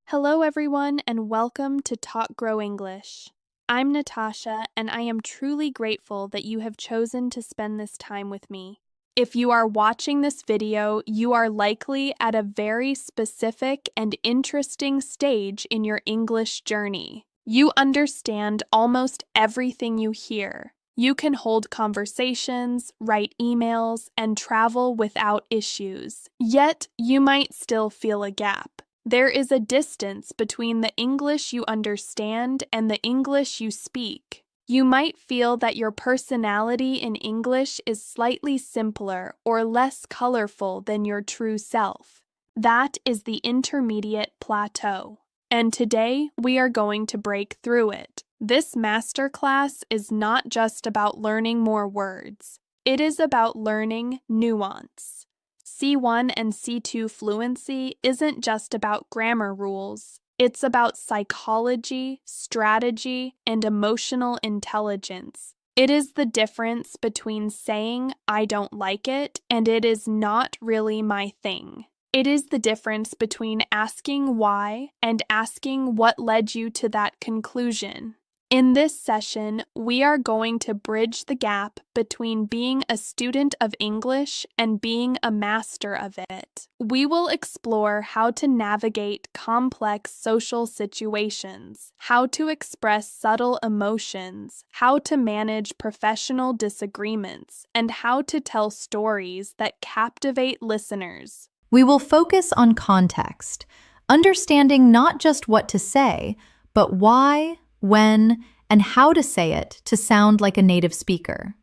Hello everyone and welcome to Talk Grow English. I'm Natasha and I am truly grateful that you have chosen to spend this time with me. If you are watching this video, you are likely at a very specific and interesting stage in your English journey. You understand almost everything you hear. You can hold conversations, write emails, and travel without issues. Yet, you might still feel a gap. There is a distance between the English you understand and the English you speak. You might feel that your personality in English is slightly simpler or less colorful than your true self. That is the intermediate plateau. And today, we are going to break through it. This masterclass is not just about learning more words. It is about learning nuance. C1 and C2 fluency isn't just about grammar rules. It's about psychology, strategy, and emotional intelligence. It is the difference between saying, "I don't like it," and "it is not really my thing." It is the difference between asking why and asking what led you to that conclusion. In this session, we are going to bridge the gap between being a student of English and being a master of it. We will explore how to navigate complex social situations, how to express subtle emotions, how to manage professional disagreements, and how to tell stories that captivate listeners. We will focus on context, understanding not just what to say, but why, when, and how to say it to sound like a native speaker.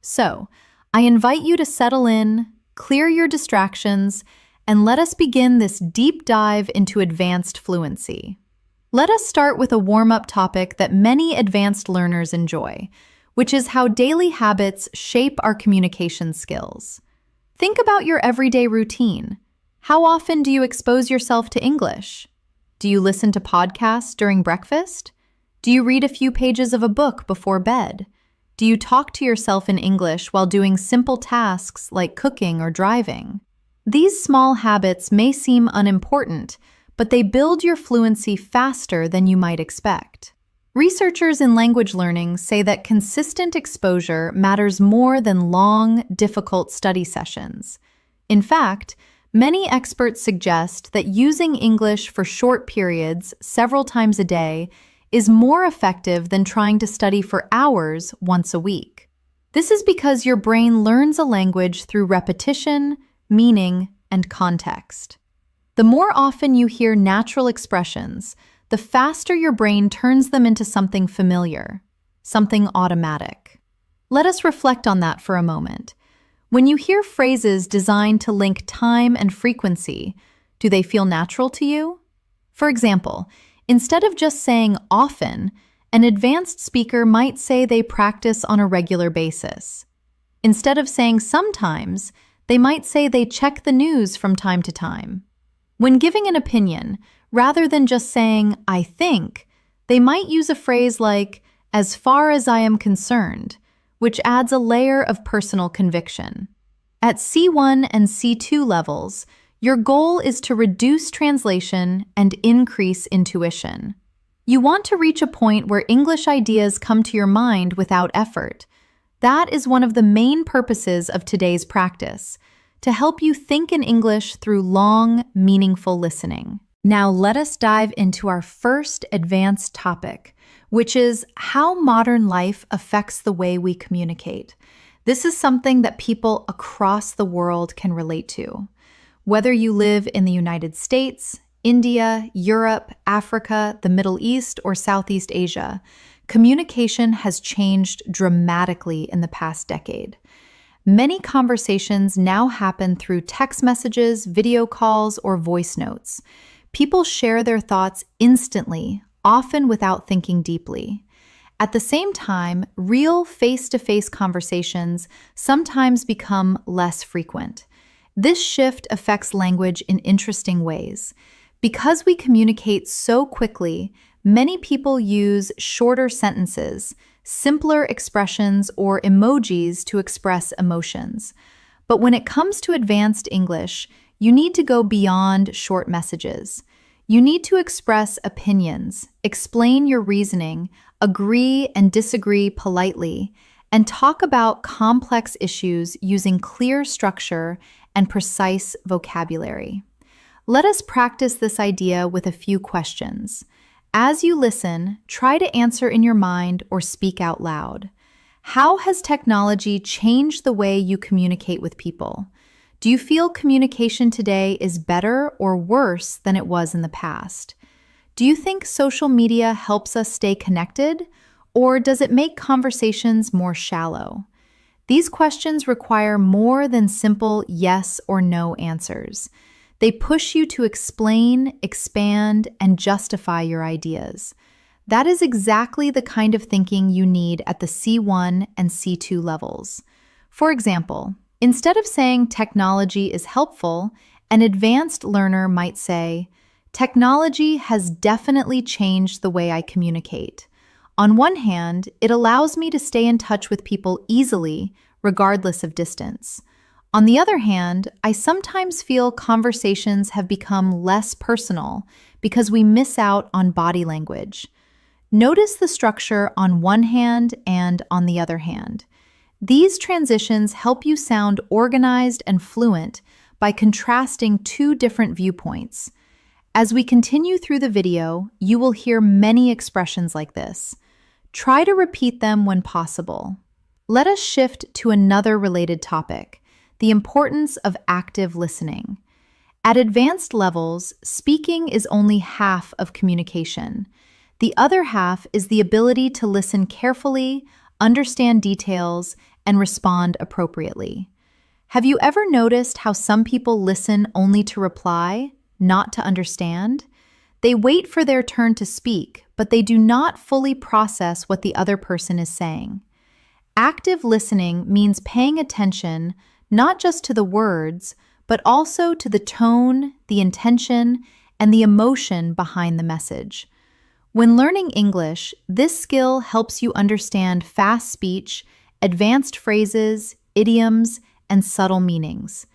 So, I invite you to settle in, clear your distractions, and let us begin this deep dive into advanced fluency. Let us start with a warm-up topic that many advanced learners enjoy, which is how daily habits shape our communication skills. Think about your everyday routine. How often do you expose yourself to English? Do you listen to podcasts during breakfast? Do you read a few pages of a book before bed? Do you talk to yourself in English while doing simple tasks like cooking or driving? These small habits may seem unimportant, but they build your fluency faster than you might expect. Researchers in language learning say that consistent exposure matters more than long, difficult study sessions. In fact, many experts suggest that using English for short periods, several times a day, is more effective than trying to study for hours once a week. This is because your brain learns a language through repetition, meaning, and context. The more often you hear natural expressions, the faster your brain turns them into something familiar, something automatic. Let us reflect on that for a moment. When you hear phrases designed to link time and frequency, do they feel natural to you? For example, instead of just saying often, an advanced speaker might say they practice on a regular basis. Instead of saying sometimes, they might say they check the news from time to time. When giving an opinion, rather than just saying, "I think," they might use a phrase like, "as far as I am concerned," which adds a layer of personal conviction. At C1 and C2 levels, your goal is to reduce translation and increase intuition. You want to reach a point where English ideas come to your mind without effort. That is one of the main purposes of today's practice, to help you think in English through long, meaningful listening. Now let us dive into our first advanced topic, which is how modern life affects the way we communicate. This is something that people across the world can relate to. Whether you live in the United States, India, Europe, Africa, the Middle East, or Southeast Asia, communication has changed dramatically in the past decade. Many conversations now happen through text messages, video calls, or voice notes. People share their thoughts instantly, often without thinking deeply. At the same time, real face-to-face conversations sometimes become less frequent. This shift affects language in interesting ways. Because we communicate so quickly, many people use shorter sentences, simpler expressions, or emojis to express emotions. But when it comes to advanced English, You need to go beyond short messages. You need to express opinions, explain your reasoning, agree and disagree politely, and talk about complex issues using clear structure and precise vocabulary. Let us practice this idea with a few questions. As you listen, try to answer in your mind or speak out loud. How has technology changed the way you communicate with people? Do you feel communication today is better or worse than it was in the past? Do you think social media helps us stay connected, or does it make conversations more shallow? These questions require more than simple yes or no answers. They push you to explain, expand, and justify your ideas. That is exactly the kind of thinking you need at the C1 and C2 levels. For example, instead of saying technology is helpful, an advanced learner might say, technology has definitely changed the way I communicate. On one hand, it allows me to stay in touch with people easily, regardless of distance. On the other hand, I sometimes feel conversations have become less personal because we miss out on body language. Notice the structure on one hand and on the other hand. These transitions help you sound organized and fluent by contrasting two different viewpoints. As we continue through the video, you will hear many expressions like this. Try to repeat them when possible. Let us shift to another related topic, the importance of active listening. At advanced levels, speaking is only half of communication. The other half is the ability to listen carefully, understand details, and respond appropriately. Have you ever noticed how some people listen only to reply, not to understand? They wait for their turn to speak, but they do not fully process what the other person is saying. Active listening means paying attention not just to the words, but also to the tone, the intention, and the emotion behind the message. When learning English, this skill helps you understand fast speech, advanced phrases, idioms, and subtle meanings.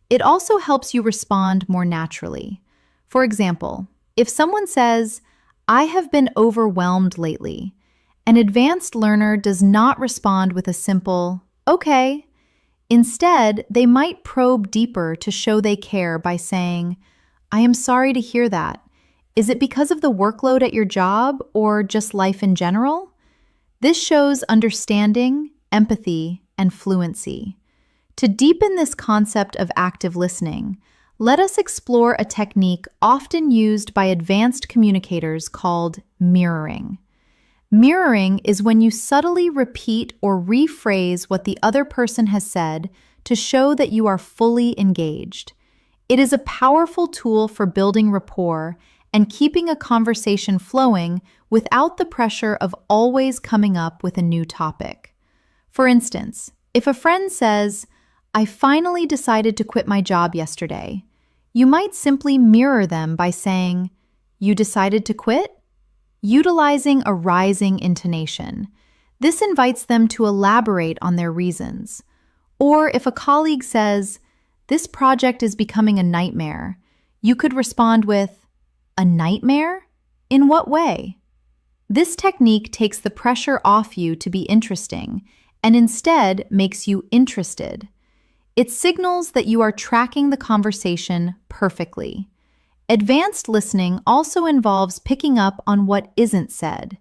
It also helps you respond more naturally. For example, if someone says, "I have been overwhelmed lately," an advanced learner does not respond with a simple, "Okay." Instead, they might probe deeper to show they care by saying, "I am sorry to hear that. Is it because of the workload at your job or just life in general?" This shows understanding, empathy, and fluency. To deepen this concept of active listening, let us explore a technique often used by advanced communicators called mirroring. Mirroring is when you subtly repeat or rephrase what the other person has said to show that you are fully engaged. It is a powerful tool for building rapport and keeping a conversation flowing without the pressure of always coming up with a new topic. For instance, if a friend says, "I finally decided to quit my job yesterday," you might simply mirror them by saying, "You decided to quit?" Utilizing a rising intonation. This invites them to elaborate on their reasons. Or if a colleague says, "This project is becoming a nightmare," you could respond with, "A nightmare? In what way?" This technique takes the pressure off you to be interesting and instead makes you interested. It signals that you are tracking the conversation perfectly. Advanced listening also involves picking up on what isn't said.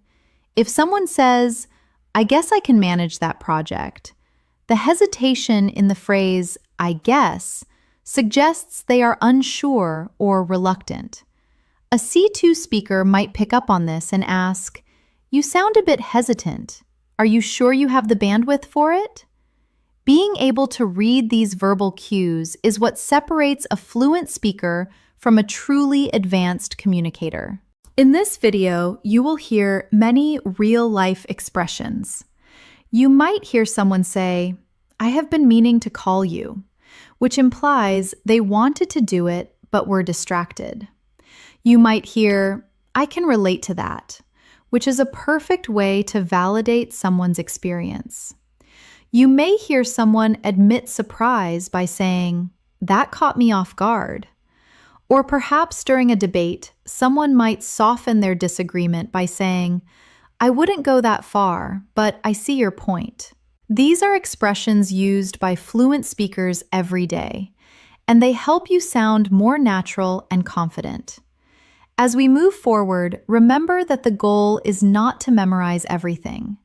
If someone says, "I guess I can manage that project," the hesitation in the phrase, "I guess," suggests they are unsure or reluctant. A C2 speaker might pick up on this and ask, "You sound a bit hesitant. Are you sure you have the bandwidth for it?" Being able to read these verbal cues is what separates a fluent speaker from a truly advanced communicator. In this video, you will hear many real-life expressions. You might hear someone say, "I have been meaning to call you," which implies they wanted to do it but were distracted. You might hear, "I can relate to that," which is a perfect way to validate someone's experience. You may hear someone admit surprise by saying, that caught me off guard. Or perhaps during a debate, someone might soften their disagreement by saying, I wouldn't go that far, but I see your point. These are expressions used by fluent speakers every day, and they help you sound more natural and confident. As we move forward, remember that the goal is not to memorize everything.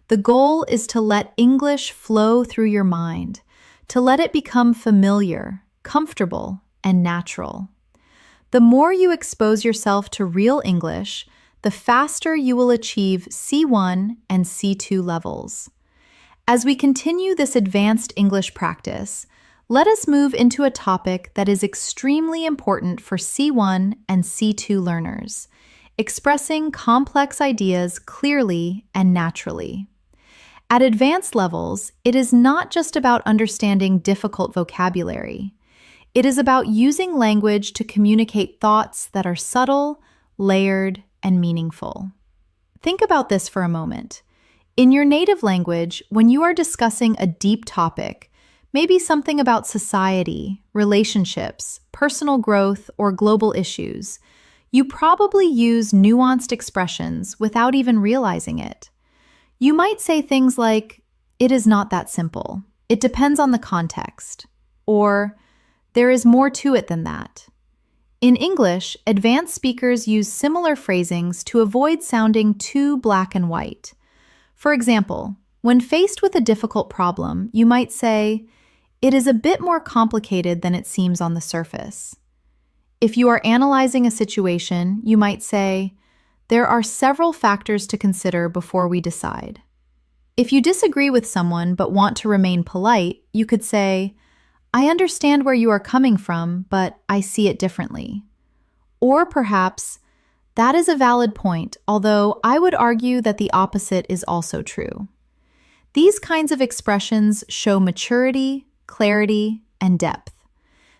The goal is to let English flow through your mind, to let it become familiar, comfortable, and natural. The more you expose yourself to real English, the faster you will achieve C1 and C2 levels. As we continue this advanced English practice, let us move into a topic that is extremely important for C1 and C2 learners, expressing complex ideas clearly and naturally. At advanced levels, it is not just about understanding difficult vocabulary. It is about using language to communicate thoughts that are subtle, layered, and meaningful. Think about this for a moment. In your native language, when you are discussing a deep topic, maybe something about society, relationships, personal growth, or global issues, you probably use nuanced expressions without even realizing it. You might say things like, it is not that simple. It depends on the context. Or, there is more to it than that. In English, advanced speakers use similar phrasings to avoid sounding too black and white. For example, when faced with a difficult problem, you might say, it is a bit more complicated than it seems on the surface. If you are analyzing a situation, you might say, there are several factors to consider before we decide. If you disagree with someone but want to remain polite, you could say, I understand where you are coming from, but I see it differently. Or perhaps, that is a valid point, although I would argue that the opposite is also true. These kinds of expressions show maturity, clarity, and depth.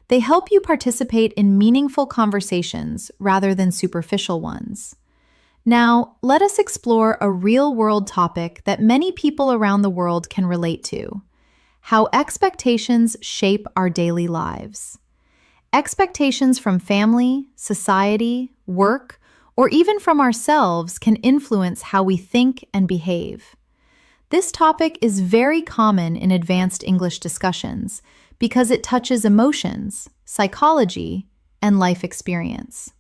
They help you participate in meaningful conversations rather than superficial ones. Now, let us explore a real-world topic that many people around the world can relate to: how expectations shape our daily lives. Expectations from family, society, work, or even from ourselves can influence how we think and behave. This topic is very common in advanced English discussions because it touches emotions, psychology, and life experience.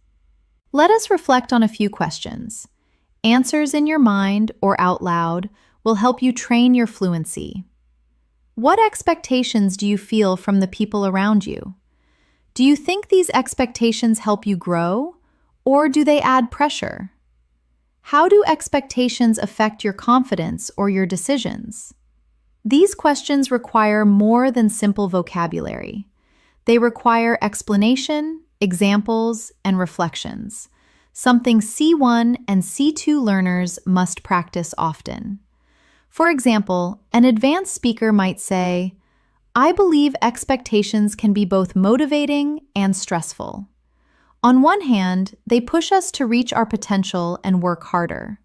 Let us reflect on a few questions. Answers in your mind or out loud will help you train your fluency. What expectations do you feel from the people around you? Do you think these expectations help you grow, or do they add pressure? How do expectations affect your confidence or your decisions? These questions require more than simple vocabulary. They require explanation, examples, and reflections, something C1 and C2 learners must practice often. For example, an advanced speaker might say, I believe expectations can be both motivating and stressful. On one hand, they push us to reach our potential and work harder.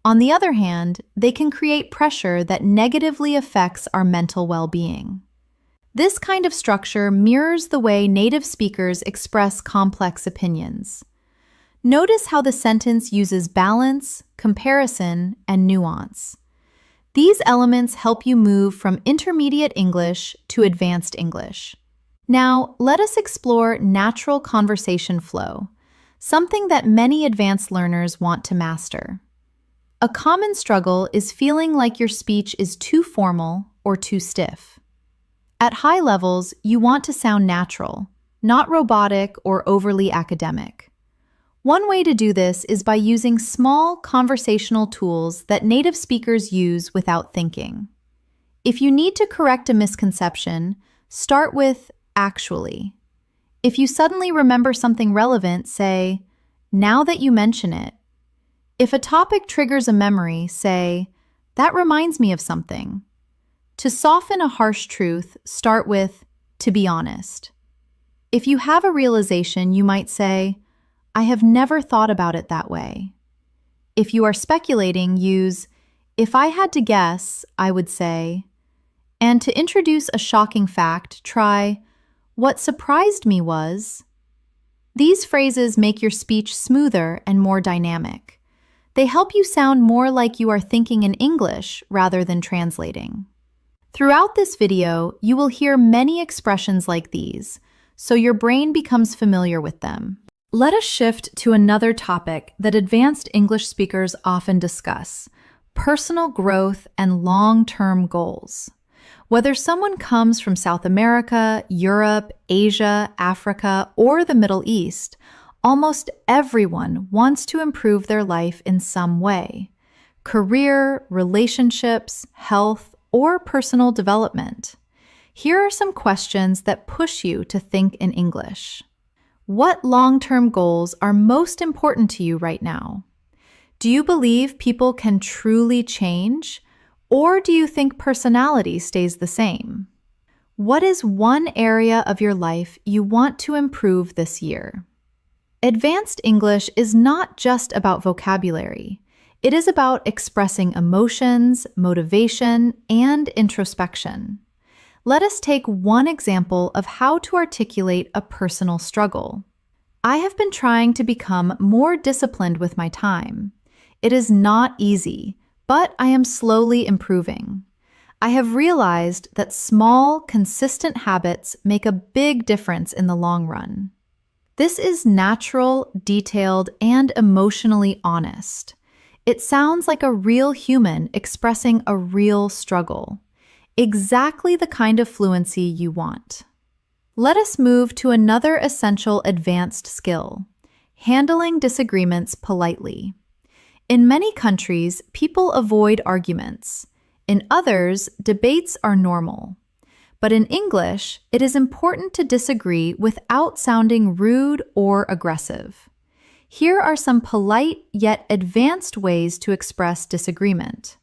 On the other hand, they can create pressure that negatively affects our mental well-being. This kind of structure mirrors the way native speakers express complex opinions. Notice how the sentence uses balance, comparison, and nuance. These elements help you move from intermediate English to advanced English. Now, let us explore natural conversation flow, something that many advanced learners want to master. A common struggle is feeling like your speech is too formal or too stiff. At high levels, you want to sound natural, not robotic or overly academic. One way to do this is by using small conversational tools that native speakers use without thinking. If you need to correct a misconception, start with actually. If you suddenly remember something relevant, say, now that you mention it. If a topic triggers a memory, say, that reminds me of something. To soften a harsh truth, start with, to be honest. If you have a realization, you might say, I have never thought about it that way. If you are speculating, use, if I had to guess, I would say. And to introduce a shocking fact, try, What surprised me was these phrases make your speech smoother and more dynamic. They help you sound more like you are thinking in English rather than translating. Throughout this video, you will hear many expressions like these, so your brain becomes familiar with them. Let us shift to another topic that advanced English speakers often discuss: personal growth and long-term goals. Whether someone comes from South America, Europe, Asia, Africa, or the Middle East, almost everyone wants to improve their life in some way: career, relationships, health, or personal development. Here are some questions that push you to think in English. What long-term goals are most important to you right now? Do you believe people can truly change? Or do you think personality stays the same? What is one area of your life you want to improve this year? Advanced English is not just about vocabulary. It is about expressing emotions, motivation, and introspection. Let us take one example of how to articulate a personal struggle. I have been trying to become more disciplined with my time. It is not easy, but I am slowly improving. I have realized that small, consistent habits make a big difference in the long run. This is natural, detailed, and emotionally honest. It sounds like a real human expressing a real struggle. Exactly the kind of fluency you want. Let us move to another essential advanced skill: handling disagreements politely. In many countries, people avoid arguments. In others, debates are normal. But in English, it is important to disagree without sounding rude or aggressive. Here are some polite yet advanced ways to express disagreement.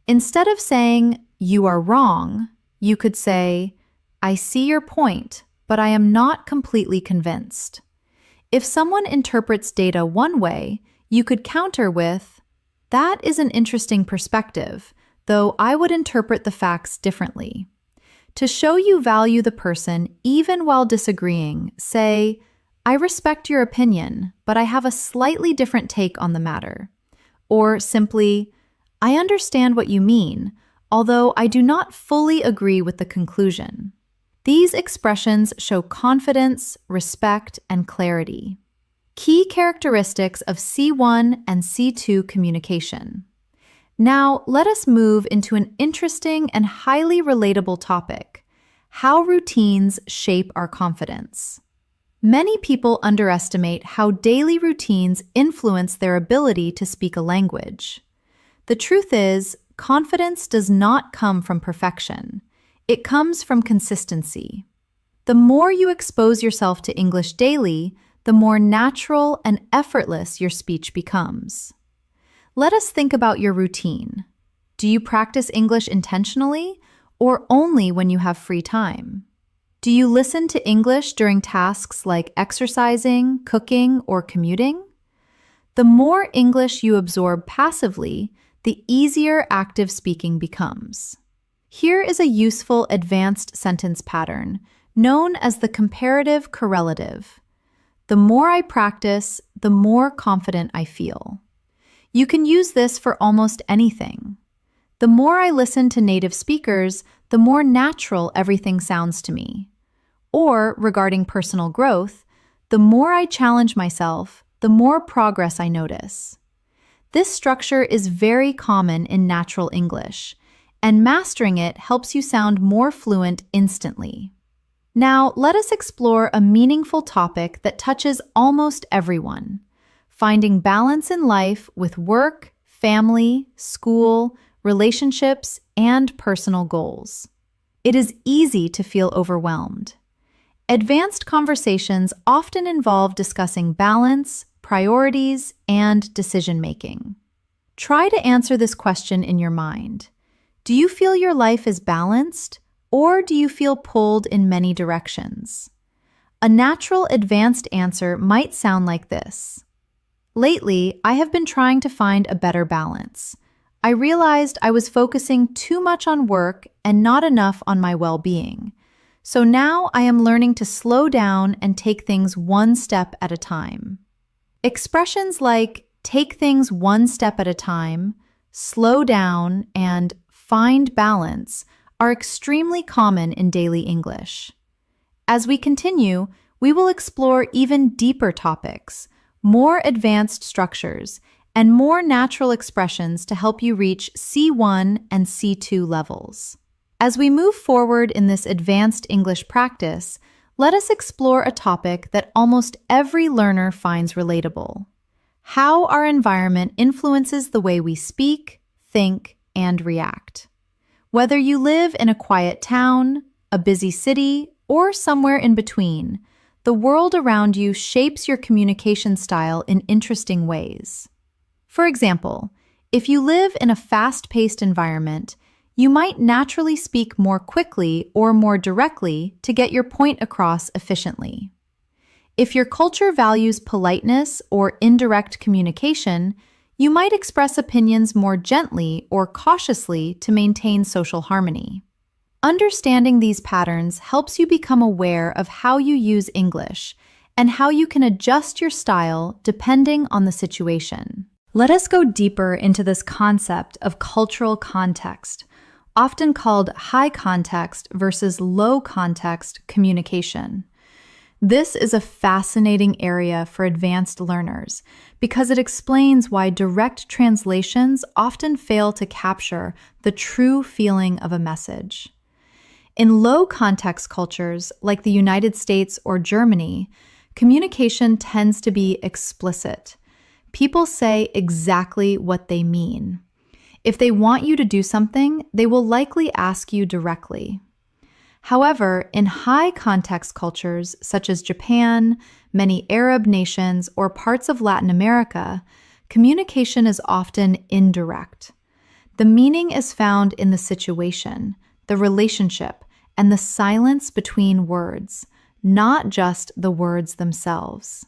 Instead of saying, "You are wrong," you could say, "I see your point, but I am not completely convinced." If someone interprets data one way, you could counter with, "That is an interesting perspective, though I would interpret the facts differently." To show you value the person even while disagreeing, say, "I respect your opinion, but I have a slightly different take on the matter." Or simply, "I understand what you mean, although I do not fully agree with the conclusion." These expressions show confidence, respect, and clarity. Key characteristics of C1 and C2 communication. Now, let us move into an interesting and highly relatable topic: how routines shape our confidence. Many people underestimate how daily routines influence their ability to speak a language. The truth is, confidence does not come from perfection. It comes from consistency. The more you expose yourself to English daily, the more natural and effortless your speech becomes. Let us think about your routine. Do you practice English intentionally or only when you have free time? Do you listen to English during tasks like exercising, cooking, or commuting? The more English you absorb passively, the easier active speaking becomes. Here is a useful advanced sentence pattern known as the comparative correlative. The more I practice, the more confident I feel. You can use this for almost anything. The more I listen to native speakers, the more natural everything sounds to me. Or, regarding personal growth, the more I challenge myself, the more progress I notice. This structure is very common in natural English, and mastering it helps you sound more fluent instantly. Now, let us explore a meaningful topic that touches almost everyone: finding balance in life with work, family, school, relationships, and personal goals. It is easy to feel overwhelmed. Advanced conversations often involve discussing balance, priorities, and decision-making. Try to answer this question in your mind. Do you feel your life is balanced, or do you feel pulled in many directions? A natural advanced answer might sound like this: lately, I have been trying to find a better balance. I realized I was focusing too much on work and not enough on my well-being. So now I am learning to slow down and take things one step at a time. Expressions like take things one step at a time, slow down, and find balance are extremely common in daily English. As we continue, we will explore even deeper topics, more advanced structures, and more natural expressions to help you reach C1 and C2 levels. As we move forward in this advanced English practice, let us explore a topic that almost every learner finds relatable: how our environment influences the way we speak, think, and react. Whether you live in a quiet town, a busy city, or somewhere in between, the world around you shapes your communication style in interesting ways. For example, if you live in a fast-paced environment, you might naturally speak more quickly or more directly to get your point across efficiently. If your culture values politeness or indirect communication, you might express opinions more gently or cautiously to maintain social harmony. Understanding these patterns helps you become aware of how you use English and how you can adjust your style depending on the situation. Let us go deeper into this concept of cultural context, often called high context versus low context communication. This is a fascinating area for advanced learners because it explains why direct translations often fail to capture the true feeling of a message. In low context cultures like the United States or Germany, communication tends to be explicit. People say exactly what they mean. If they want you to do something, they will likely ask you directly. However, in high context cultures such as Japan, many Arab nations, or parts of Latin America, communication is often indirect. The meaning is found in the situation, the relationship, and the silence between words, not just the words themselves.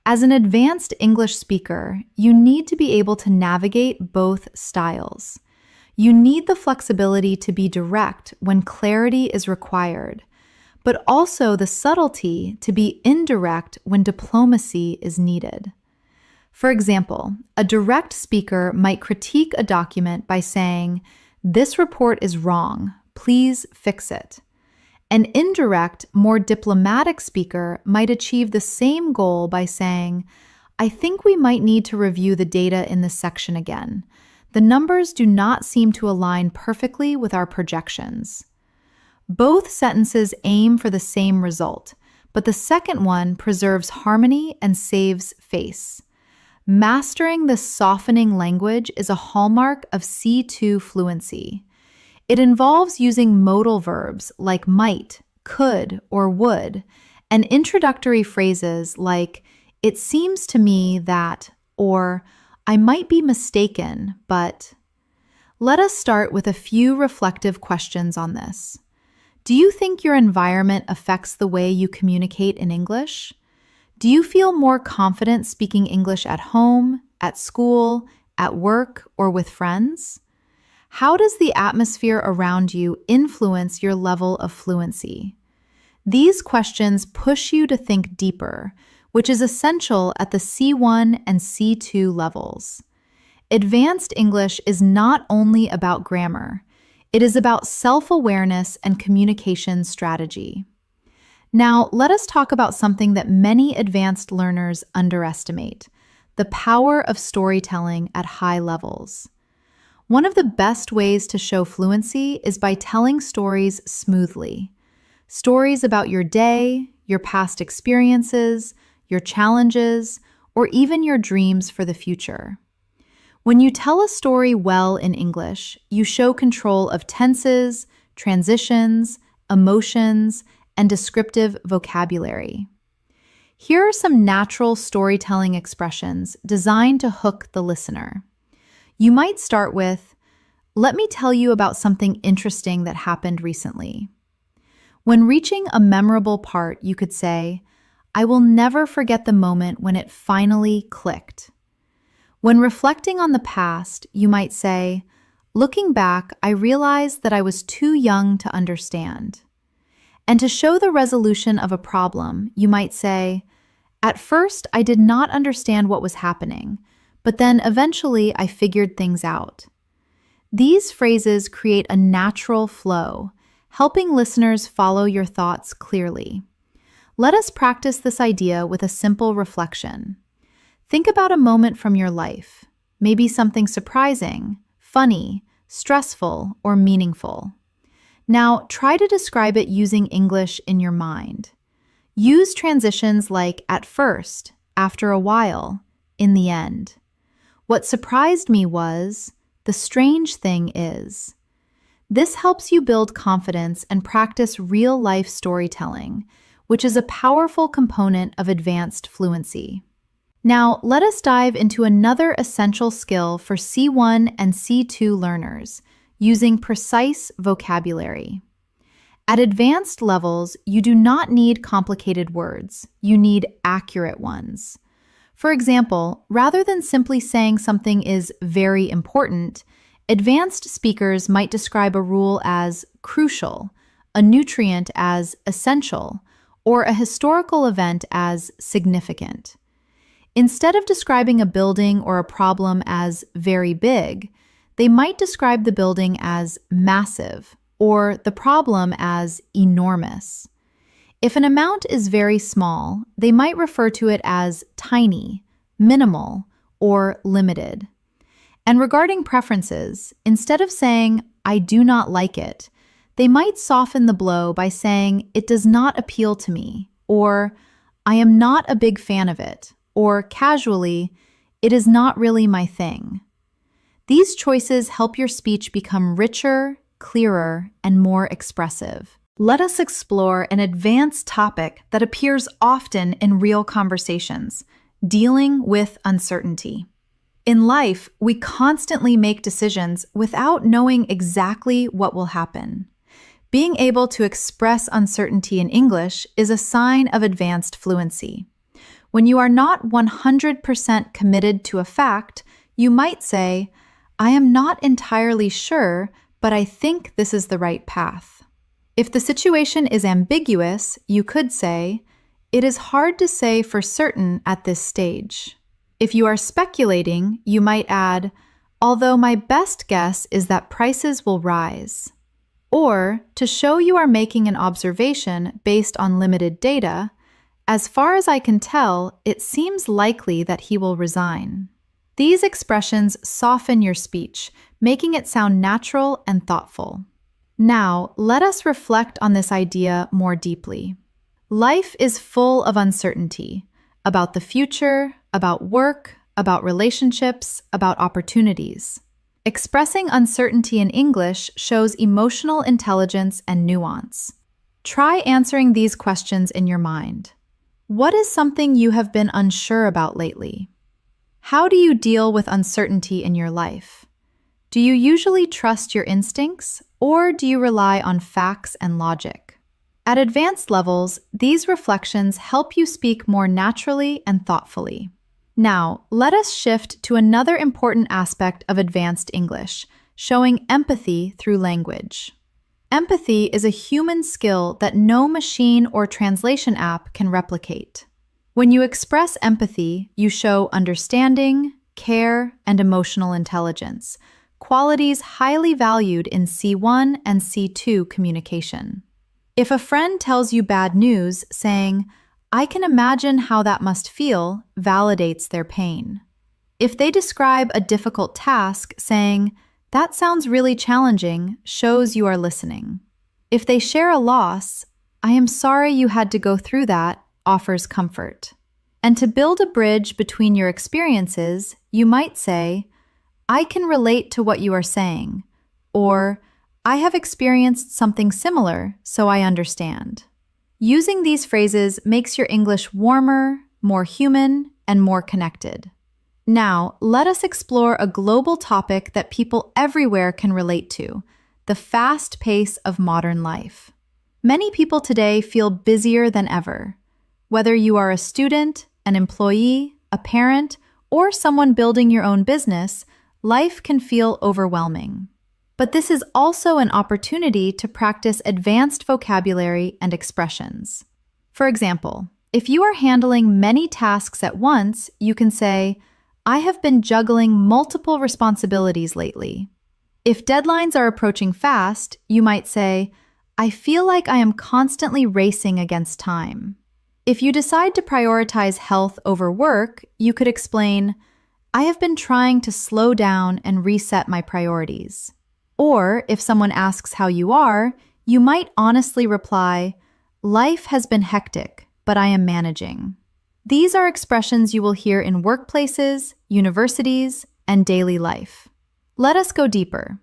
As an advanced English speaker, you need to be able to navigate both styles. You need the flexibility to be direct when clarity is required, but also the subtlety to be indirect when diplomacy is needed. For example, a direct speaker might critique a document by saying, "This report is wrong, please fix it." An indirect, more diplomatic speaker might achieve the same goal by saying, "I think we might need to review the data in this section again. The numbers do not seem to align perfectly with our projections." Both sentences aim for the same result, but the second one preserves harmony and saves face. Mastering this softening language is a hallmark of C2 fluency. It involves using modal verbs like might, could, or would, and introductory phrases like, "It seems to me that," or "I might be mistaken, but." Let us start with a few reflective questions on this. Do you think your environment affects the way you communicate in English? Do you feel more confident speaking English at home, at school, at work, or with friends? How does the atmosphere around you influence your level of fluency? These questions push you to think deeper, which is essential at the C1 and C2 levels. Advanced English is not only about grammar, it is about self-awareness and communication strategy. Now, let us talk about something that many advanced learners underestimate: the power of storytelling at high levels. One of the best ways to show fluency is by telling stories smoothly. Stories about your day, your past experiences, your challenges, or even your dreams for the future. When you tell a story well in English, you show control of tenses, transitions, emotions, and descriptive vocabulary. Here are some natural storytelling expressions designed to hook the listener. You might start with, "Let me tell you about something interesting that happened recently." When reaching a memorable part, you could say, "I will never forget the moment when it finally clicked." When reflecting on the past, you might say, "Looking back, I realized that I was too young to understand." And to show the resolution of a problem, you might say, "At first, I did not understand what was happening, but then eventually I figured things out." These phrases create a natural flow, helping listeners follow your thoughts clearly. Let us practice this idea with a simple reflection. Think about a moment from your life, maybe something surprising, funny, stressful, or meaningful. Now, try to describe it using English in your mind. Use transitions like at first, after a while, in the end. What surprised me was, the strange thing is. This helps you build confidence and practice real-life storytelling, which is a powerful component of advanced fluency. Now, let us dive into another essential skill for C1 and C2 learners, using precise vocabulary. At advanced levels, you do not need complicated words. You need accurate ones. For example, rather than simply saying something is very important, advanced speakers might describe a rule as crucial, a nutrient as essential, or a historical event as significant. Instead of describing a building or a problem as very big, they might describe the building as massive or the problem as enormous. If an amount is very small, they might refer to it as tiny, minimal, or limited. And regarding preferences, instead of saying, "I do not like it," they might soften the blow by saying, "It does not appeal to me," or "I am not a big fan of it," or casually, "It is not really my thing." These choices help your speech become richer, clearer, and more expressive. Let us explore an advanced topic that appears often in real conversations: dealing with uncertainty. In life, we constantly make decisions without knowing exactly what will happen. Being able to express uncertainty in English is a sign of advanced fluency. When you are not 100% committed to a fact, you might say, "I am not entirely sure, but I think this is the right path." If the situation is ambiguous, you could say, "It is hard to say for certain at this stage." If you are speculating, you might add, "Although my best guess is that prices will rise." Or, to show you are making an observation based on limited data, "As far as I can tell, it seems likely that he will resign." These expressions soften your speech, making it sound natural and thoughtful. Now, let us reflect on this idea more deeply. Life is full of uncertainty about the future, about work, about relationships, about opportunities. Expressing uncertainty in English shows emotional intelligence and nuance. Try answering these questions in your mind. What is something you have been unsure about lately? How do you deal with uncertainty in your life? Do you usually trust your instincts, or do you rely on facts and logic? At advanced levels, these reflections help you speak more naturally and thoughtfully. Now, let us shift to another important aspect of advanced English, showing empathy through language. Empathy is a human skill that no machine or translation app can replicate. When you express empathy, you show understanding, care, and emotional intelligence, qualities highly valued in C1 and C2 communication. If a friend tells you bad news, saying, "I can imagine how that must feel," validates their pain. If they describe a difficult task, saying, "That sounds really challenging," shows you are listening. If they share a loss, "I am sorry you had to go through that," offers comfort. And to build a bridge between your experiences, you might say, "I can relate to what you are saying," or "I have experienced something similar, so I understand." Using these phrases makes your English warmer, more human, and more connected. Now, let us explore a global topic that people everywhere can relate to: the fast pace of modern life. Many people today feel busier than ever. Whether you are a student, an employee, a parent, or someone building your own business, life can feel overwhelming. But this is also an opportunity to practice advanced vocabulary and expressions. For example, if you are handling many tasks at once, you can say, I have been juggling multiple responsibilities lately. If deadlines are approaching fast, you might say, I feel like I am constantly racing against time. If you decide to prioritize health over work, you could explain, I have been trying to slow down and reset my priorities. Or if someone asks how you are, you might honestly reply, life has been hectic, but I am managing. These are expressions you will hear in workplaces, universities, and daily life. Let us go deeper.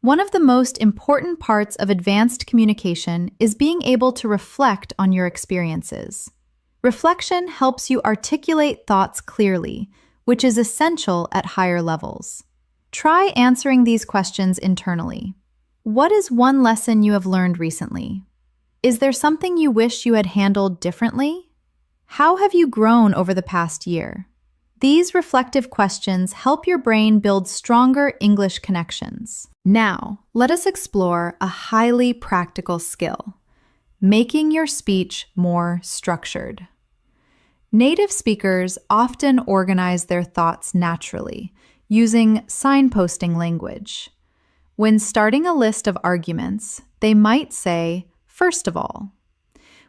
One of the most important parts of advanced communication is being able to reflect on your experiences. Reflection helps you articulate thoughts clearly, which is essential at higher levels. Try answering these questions internally. What is one lesson you have learned recently? Is there something you wish you had handled differently? How have you grown over the past year? These reflective questions help your brain build stronger English connections. Now, let us explore a highly practical skill, making your speech more structured. Native speakers often organize their thoughts naturally, using signposting language. When starting a list of arguments, they might say, first of all.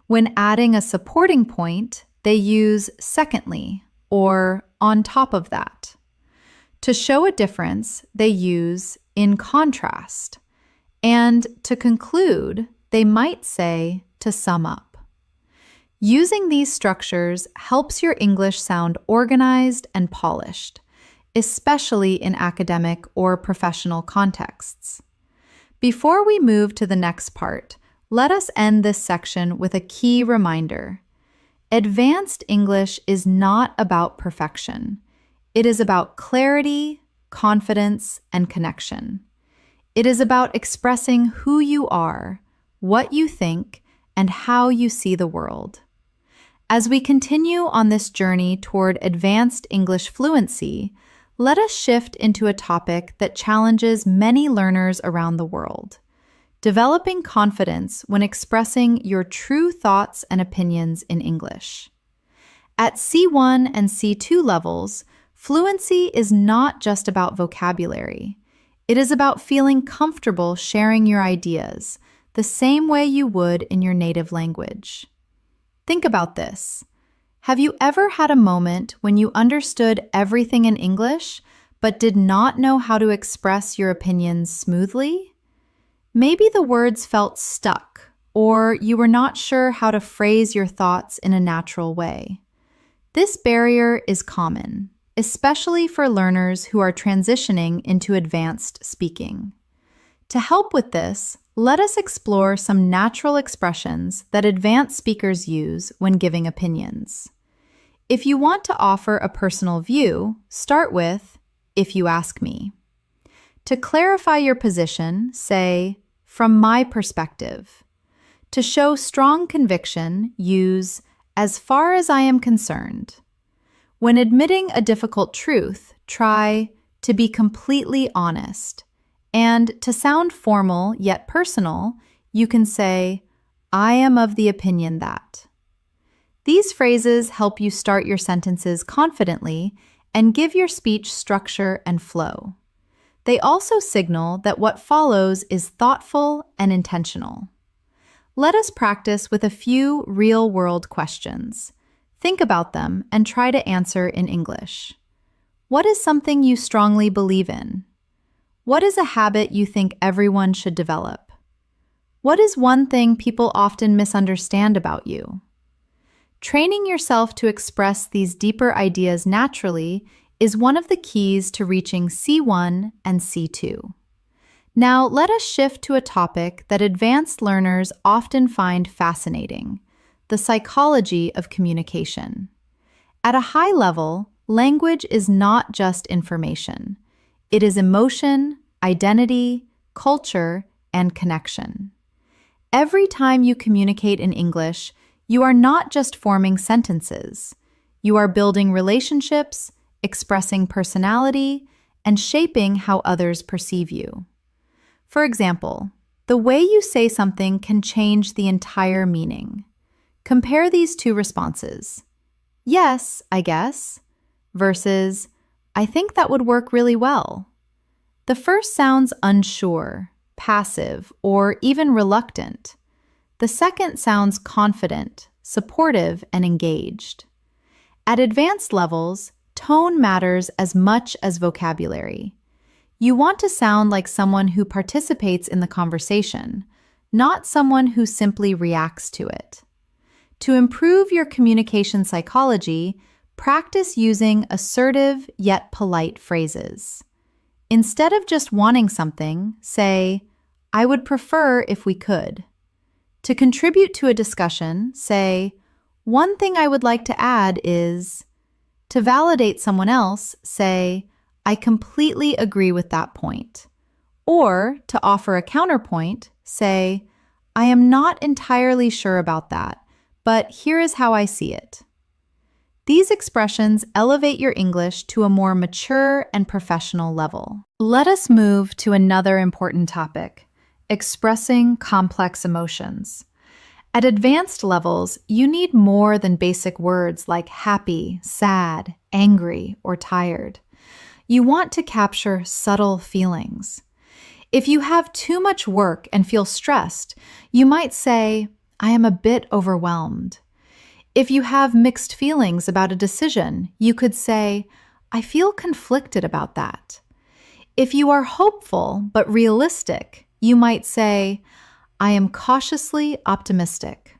When adding a supporting point, they use secondly or on top of that. To show a difference, they use in contrast. And to conclude, they might say to sum up. Using these structures helps your English sound organized and polished, especially in academic or professional contexts. Before we move to the next part, let us end this section with a key reminder. Advanced English is not about perfection. It is about clarity, confidence, and connection. It is about expressing who you are, what you think, and how you see the world. As we continue on this journey toward advanced English fluency, let us shift into a topic that challenges many learners around the world: developing confidence when expressing your true thoughts and opinions in English. At C1 and C2 levels, fluency is not just about vocabulary. It is about feeling comfortable sharing your ideas, the same way you would in your native language. Think about this. Have you ever had a moment when you understood everything in English, but did not know how to express your opinions smoothly? Maybe the words felt stuck, or you were not sure how to phrase your thoughts in a natural way. This barrier is common, especially for learners who are transitioning into advanced speaking. To help with this, let us explore some natural expressions that advanced speakers use when giving opinions. If you want to offer a personal view, start with, if you ask me. To clarify your position, say, from my perspective. To show strong conviction, use, as far as I am concerned. When admitting a difficult truth, try to be completely honest. And to sound formal yet personal, you can say, I am of the opinion that. These phrases help you start your sentences confidently and give your speech structure and flow. They also signal that what follows is thoughtful and intentional. Let us practice with a few real-world questions. Think about them and try to answer in English. What is something you strongly believe in? What is a habit you think everyone should develop? What is one thing people often misunderstand about you? Training yourself to express these deeper ideas naturally is one of the keys to reaching C1 and C2. Now, let us shift to a topic that advanced learners often find fascinating: the psychology of communication. At a high level, language is not just information. It is emotion, identity, culture, and connection. Every time you communicate in English, you are not just forming sentences. You are building relationships, expressing personality, and shaping how others perceive you. For example, the way you say something can change the entire meaning. Compare these two responses. Yes, I guess, versus I think that would work really well. The first sounds unsure, passive, or even reluctant. The second sounds confident, supportive, and engaged. At advanced levels, tone matters as much as vocabulary. You want to sound like someone who participates in the conversation, not someone who simply reacts to it. To improve your communication psychology, practice using assertive yet polite phrases. Instead of just wanting something, say, I would prefer if we could. To contribute to a discussion, say, one thing I would like to add is. To validate someone else, say, I completely agree with that point. Or, to offer a counterpoint, say, I am not entirely sure about that, but here is how I see it. These expressions elevate your English to a more mature and professional level. Let us move to another important topic, expressing complex emotions. At advanced levels, you need more than basic words like happy, sad, angry, or tired. You want to capture subtle feelings. If you have too much work and feel stressed, you might say, I am a bit overwhelmed. If you have mixed feelings about a decision, you could say, I feel conflicted about that. If you are hopeful but realistic, you might say, I am cautiously optimistic.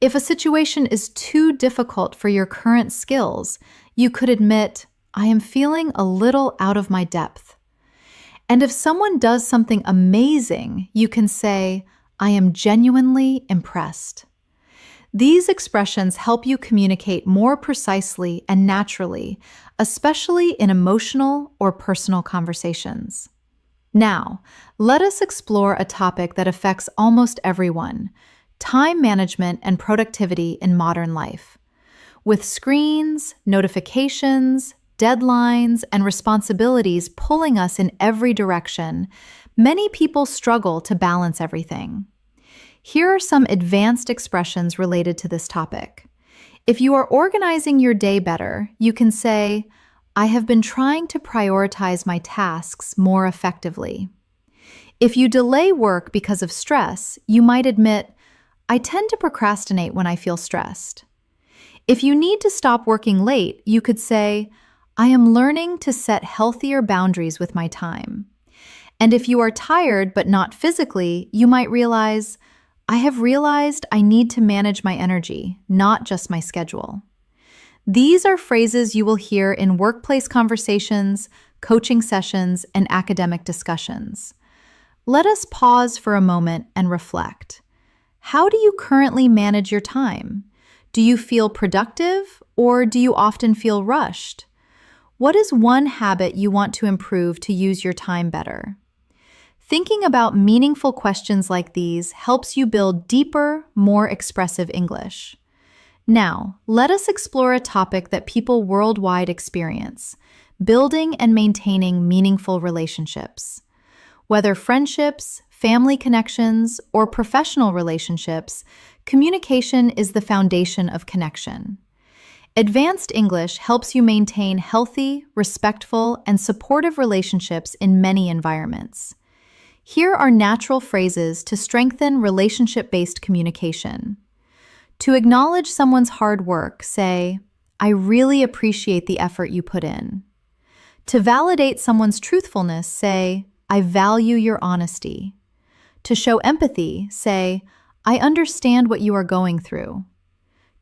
If a situation is too difficult for your current skills, you could admit, I am feeling a little out of my depth. And if someone does something amazing, you can say, I am genuinely impressed. These expressions help you communicate more precisely and naturally, especially in emotional or personal conversations. Now, let us explore a topic that affects almost everyone: time management and productivity in modern life. With screens, notifications, deadlines, and responsibilities pulling us in every direction, many people struggle to balance everything. Here are some advanced expressions related to this topic. If you are organizing your day better, you can say, I have been trying to prioritize my tasks more effectively. If you delay work because of stress, you might admit, I tend to procrastinate when I feel stressed. If you need to stop working late, you could say, I am learning to set healthier boundaries with my time. And if you are tired but not physically, you might realize, I have realized I need to manage my energy, not just my schedule. These are phrases you will hear in workplace conversations, coaching sessions, and academic discussions. Let us pause for a moment and reflect. How do you currently manage your time? Do you feel productive, or do you often feel rushed? What is one habit you want to improve to use your time better? Thinking about meaningful questions like these helps you build deeper, more expressive English. Now, let us explore a topic that people worldwide experience: building and maintaining meaningful relationships. Whether friendships, family connections, or professional relationships, communication is the foundation of connection. Advanced English helps you maintain healthy, respectful, and supportive relationships in many environments. Here are natural phrases to strengthen relationship-based communication. To acknowledge someone's hard work, say, I really appreciate the effort you put in. To validate someone's truthfulness, say, I value your honesty. To show empathy, say, I understand what you are going through.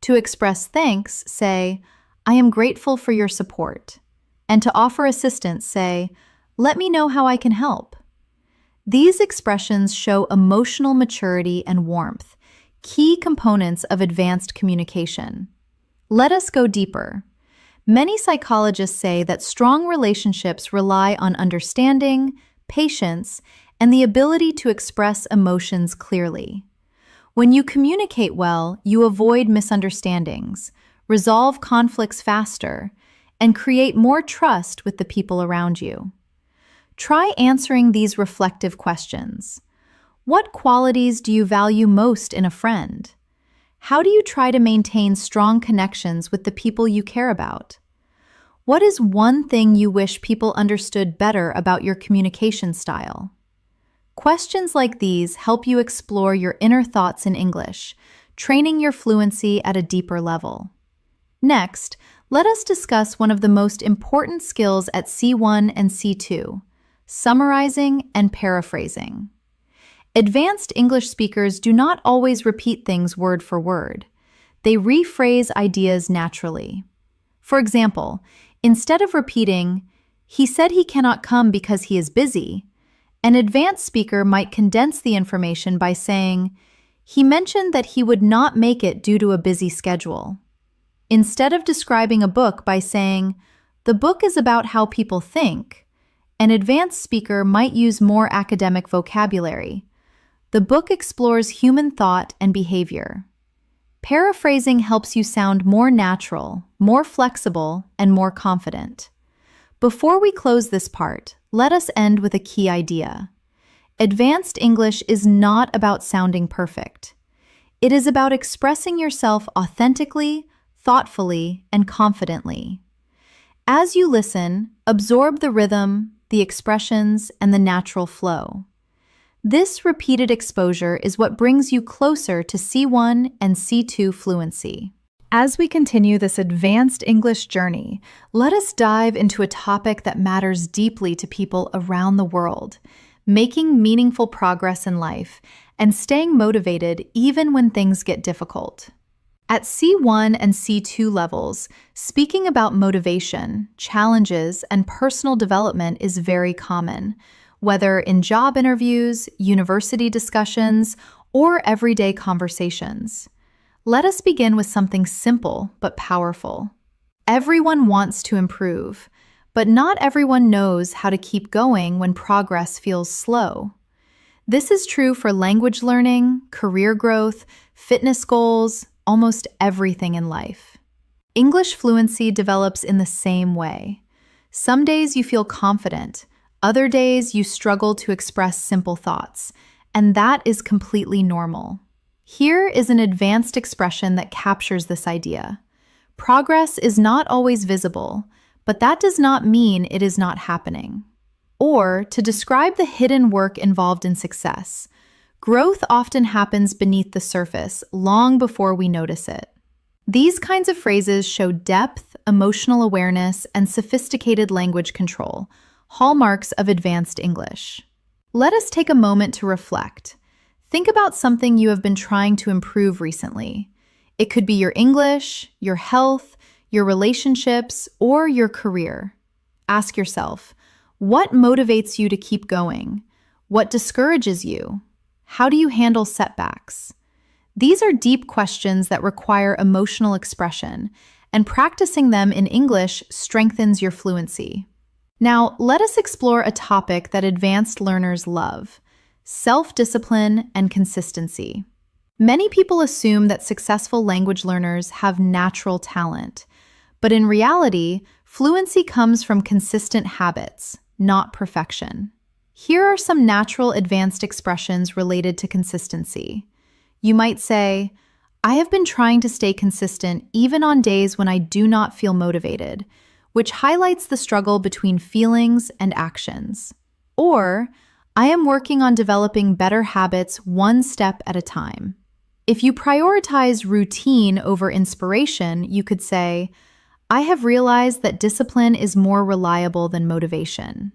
To express thanks, say, I am grateful for your support. And to offer assistance, say, let me know how I can help. These expressions show emotional maturity and warmth, key components of advanced communication. Let us go deeper. Many psychologists say that strong relationships rely on understanding, patience, and the ability to express emotions clearly. When you communicate well, you avoid misunderstandings, resolve conflicts faster, and create more trust with the people around you. Try answering these reflective questions. What qualities do you value most in a friend? How do you try to maintain strong connections with the people you care about? What is one thing you wish people understood better about your communication style? Questions like these help you explore your inner thoughts in English, training your fluency at a deeper level. Next, let us discuss one of the most important skills at C1 and C2, summarizing and paraphrasing. Advanced English speakers do not always repeat things word for word. They rephrase ideas naturally. For example, instead of repeating, "He said he cannot come because he is busy," an advanced speaker might condense the information by saying, "He mentioned that he would not make it due to a busy schedule." Instead of describing a book by saying, "The book is about how people think," an advanced speaker might use more academic vocabulary. "The book explores human thought and behavior." Paraphrasing helps you sound more natural, more flexible, and more confident. Before we close this part, let us end with a key idea. Advanced English is not about sounding perfect. It is about expressing yourself authentically, thoughtfully, and confidently. As you listen, absorb the rhythm, the expressions, and the natural flow. This repeated exposure is what brings you closer to C1 and C2 fluency. As we continue this advanced English journey, let us dive into a topic that matters deeply to people around the world, making meaningful progress in life and staying motivated even when things get difficult. At C1 and C2 levels, speaking about motivation, challenges, and personal development is very common, whether in job interviews, university discussions, or everyday conversations. Let us begin with something simple but powerful. Everyone wants to improve, but not everyone knows how to keep going when progress feels slow. This is true for language learning, career growth, fitness goals, almost everything in life. English fluency develops in the same way. Some days you feel confident, other days you struggle to express simple thoughts, and that is completely normal. Here is an advanced expression that captures this idea. Progress is not always visible, but that does not mean it is not happening. Or, to describe the hidden work involved in success, growth often happens beneath the surface long before we notice it. These kinds of phrases show depth, emotional awareness, and sophisticated language control, hallmarks of advanced English. Let us take a moment to reflect. Think about something you have been trying to improve recently. It could be your English, your health, your relationships, or your career. Ask yourself, what motivates you to keep going? What discourages you? How do you handle setbacks? These are deep questions that require emotional expression, and practicing them in English strengthens your fluency. Now, let us explore a topic that advanced learners love: self-discipline and consistency. Many people assume that successful language learners have natural talent, but in reality, fluency comes from consistent habits, not perfection. Here are some natural advanced expressions related to consistency. You might say, "I have been trying to stay consistent even on days when I do not feel motivated," which highlights the struggle between feelings and actions. Or, "I am working on developing better habits one step at a time." If you prioritize routine over inspiration, you could say, "I have realized that discipline is more reliable than motivation."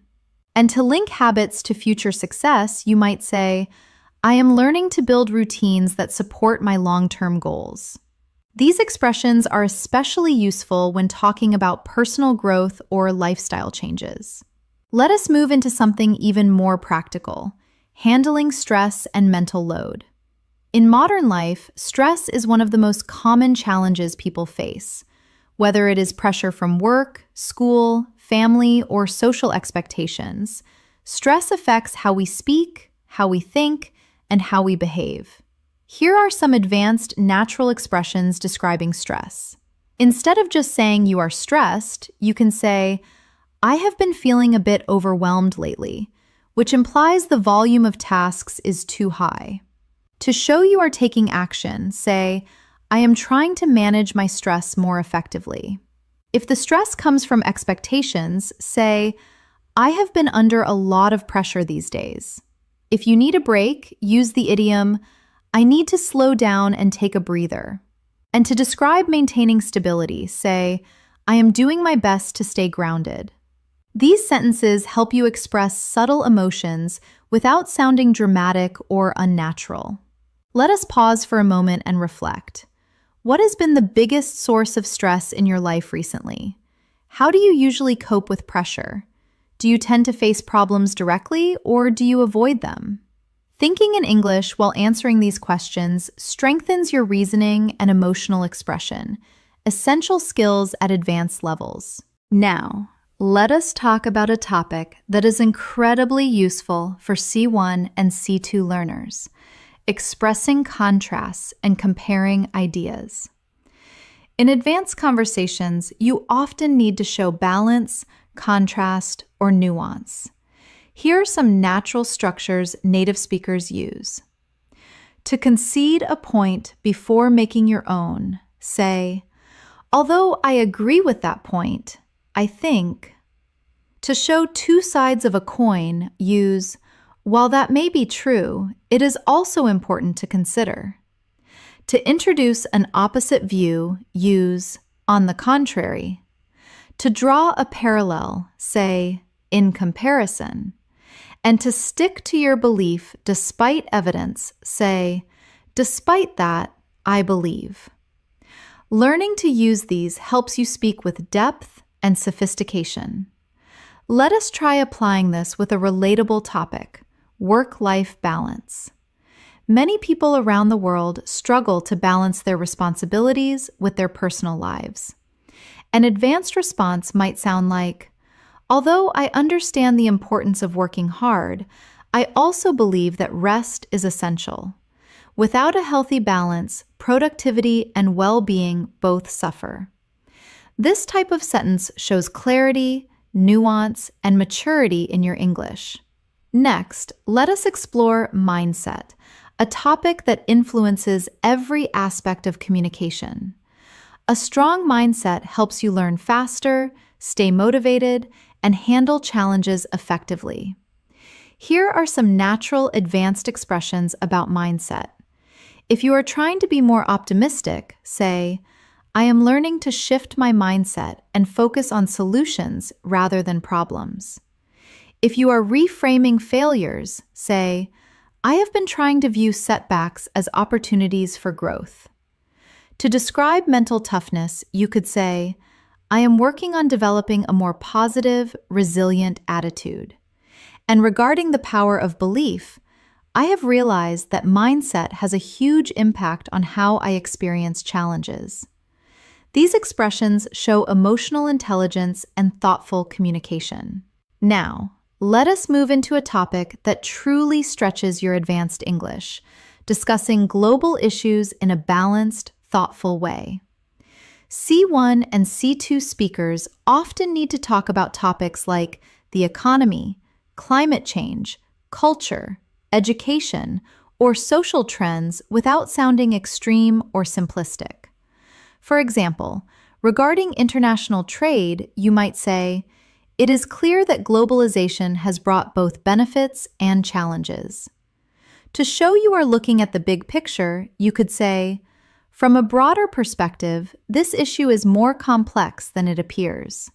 And to link habits to future success, you might say, "I am learning to build routines that support my long-term goals." These expressions are especially useful when talking about personal growth or lifestyle changes. Let us move into something even more practical: handling stress and mental load. In modern life, stress is one of the most common challenges people face. Whether it is pressure from work, school, family, or social expectations, stress affects how we speak, how we think, and how we behave. Here are some advanced natural expressions describing stress. Instead of just saying you are stressed, you can say, I have been feeling a bit overwhelmed lately, which implies the volume of tasks is too high. To show you are taking action, say, I am trying to manage my stress more effectively. If the stress comes from expectations, say, I have been under a lot of pressure these days. If you need a break, use the idiom, I need to slow down and take a breather. And to describe maintaining stability, say, I am doing my best to stay grounded. These sentences help you express subtle emotions without sounding dramatic or unnatural. Let us pause for a moment and reflect. What has been the biggest source of stress in your life recently? How do you usually cope with pressure? Do you tend to face problems directly or do you avoid them? Thinking in English while answering these questions strengthens your reasoning and emotional expression, essential skills at advanced levels. Now, let us talk about a topic that is incredibly useful for C1 and C2 learners: expressing contrasts and comparing ideas. In advanced conversations, you often need to show balance, contrast, or nuance. Here are some natural structures native speakers use. To concede a point before making your own, say, although I agree with that point, I think. To show two sides of a coin, use, while that may be true, it is also important to consider. To introduce an opposite view, use, on the contrary. To draw a parallel, say, in comparison. And to stick to your belief despite evidence, say, despite that, I believe. Learning to use these helps you speak with depth and sophistication. Let us try applying this with a relatable topic: work-life balance. Many people around the world struggle to balance their responsibilities with their personal lives. An advanced response might sound like, although I understand the importance of working hard, I also believe that rest is essential. Without a healthy balance, productivity and well-being both suffer. This type of sentence shows clarity, nuance, and maturity in your English. Next, let us explore mindset, a topic that influences every aspect of communication. A strong mindset helps you learn faster, stay motivated, and handle challenges effectively. Here are some natural advanced expressions about mindset. If you are trying to be more optimistic, say, I am learning to shift my mindset and focus on solutions rather than problems. If you are reframing failures, say, I have been trying to view setbacks as opportunities for growth. To describe mental toughness, you could say, I am working on developing a more positive, resilient attitude. And regarding the power of belief, I have realized that mindset has a huge impact on how I experience challenges. These expressions show emotional intelligence and thoughtful communication. Now, let us move into a topic that truly stretches your advanced English, discussing global issues in a balanced, thoughtful way. C1 and C2 speakers often need to talk about topics like the economy, climate change, culture, education, or social trends without sounding extreme or simplistic. For example, regarding international trade, you might say, it is clear that globalization has brought both benefits and challenges. To show you are looking at the big picture, you could say, from a broader perspective, this issue is more complex than it appears.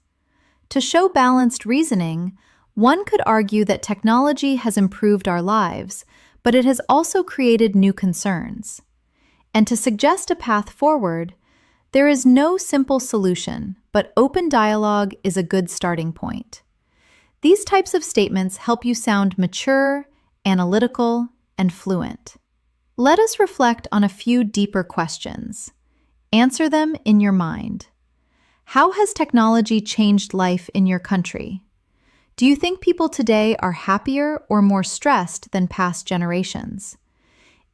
To show balanced reasoning, one could argue that technology has improved our lives, but it has also created new concerns. And to suggest a path forward, there is no simple solution, but open dialogue is a good starting point. These types of statements help you sound mature, analytical, and fluent. Let us reflect on a few deeper questions. Answer them in your mind. How has technology changed life in your country? Do you think people today are happier or more stressed than past generations?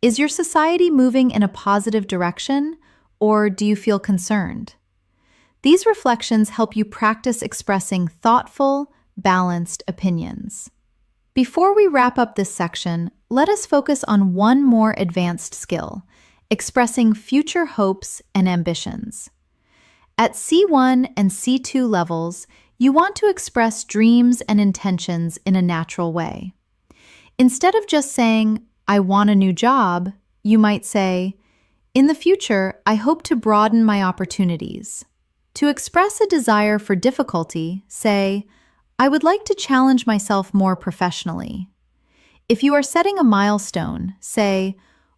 Is your society moving in a positive direction, or do you feel concerned? These reflections help you practice expressing thoughtful, balanced opinions. Before we wrap up this section, let us focus on one more advanced skill, expressing future hopes and ambitions. At C1 and C2 levels, you want to express dreams and intentions in a natural way. Instead of just saying, "I want a new job," you might say, "In the future, I hope to broaden my opportunities." To express a desire for difficulty, say, "I would like to challenge myself more professionally." If you are setting a milestone, say,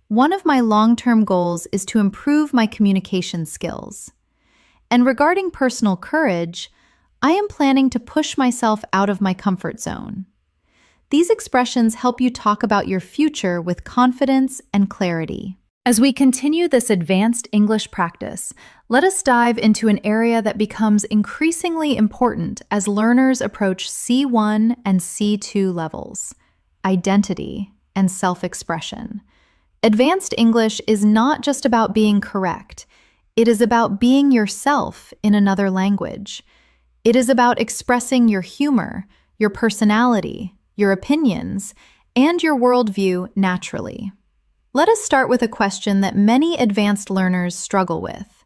"One of my long-term goals is to improve my communication skills." And regarding personal courage, "I am planning to push myself out of my comfort zone." These expressions help you talk about your future with confidence and clarity. As we continue this advanced English practice, let us dive into an area that becomes increasingly important as learners approach C1 and C2 levels: identity and self-expression. Advanced English is not just about being correct. It is about being yourself in another language. It is about expressing your humor, your personality, your opinions, and your worldview naturally. Let us start with a question that many advanced learners struggle with.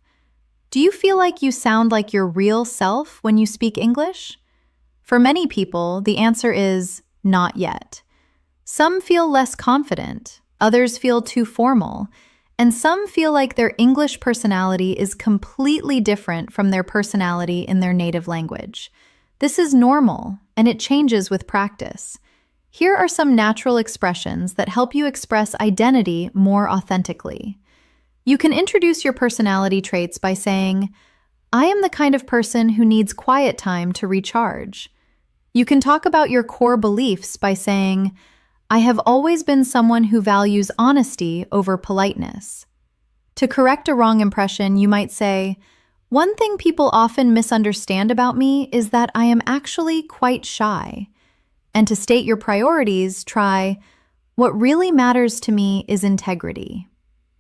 Do you feel like you sound like your real self when you speak English? For many people, the answer is not yet. Some feel less confident, others feel too formal, and some feel like their English personality is completely different from their personality in their native language. This is normal, and it changes with practice. Here are some natural expressions that help you express identity more authentically. You can introduce your personality traits by saying, "I am the kind of person who needs quiet time to recharge." You can talk about your core beliefs by saying, "I have always been someone who values honesty over politeness." To correct a wrong impression, you might say, "One thing people often misunderstand about me is that I am actually quite shy." And to state your priorities, try, "What really matters to me is integrity."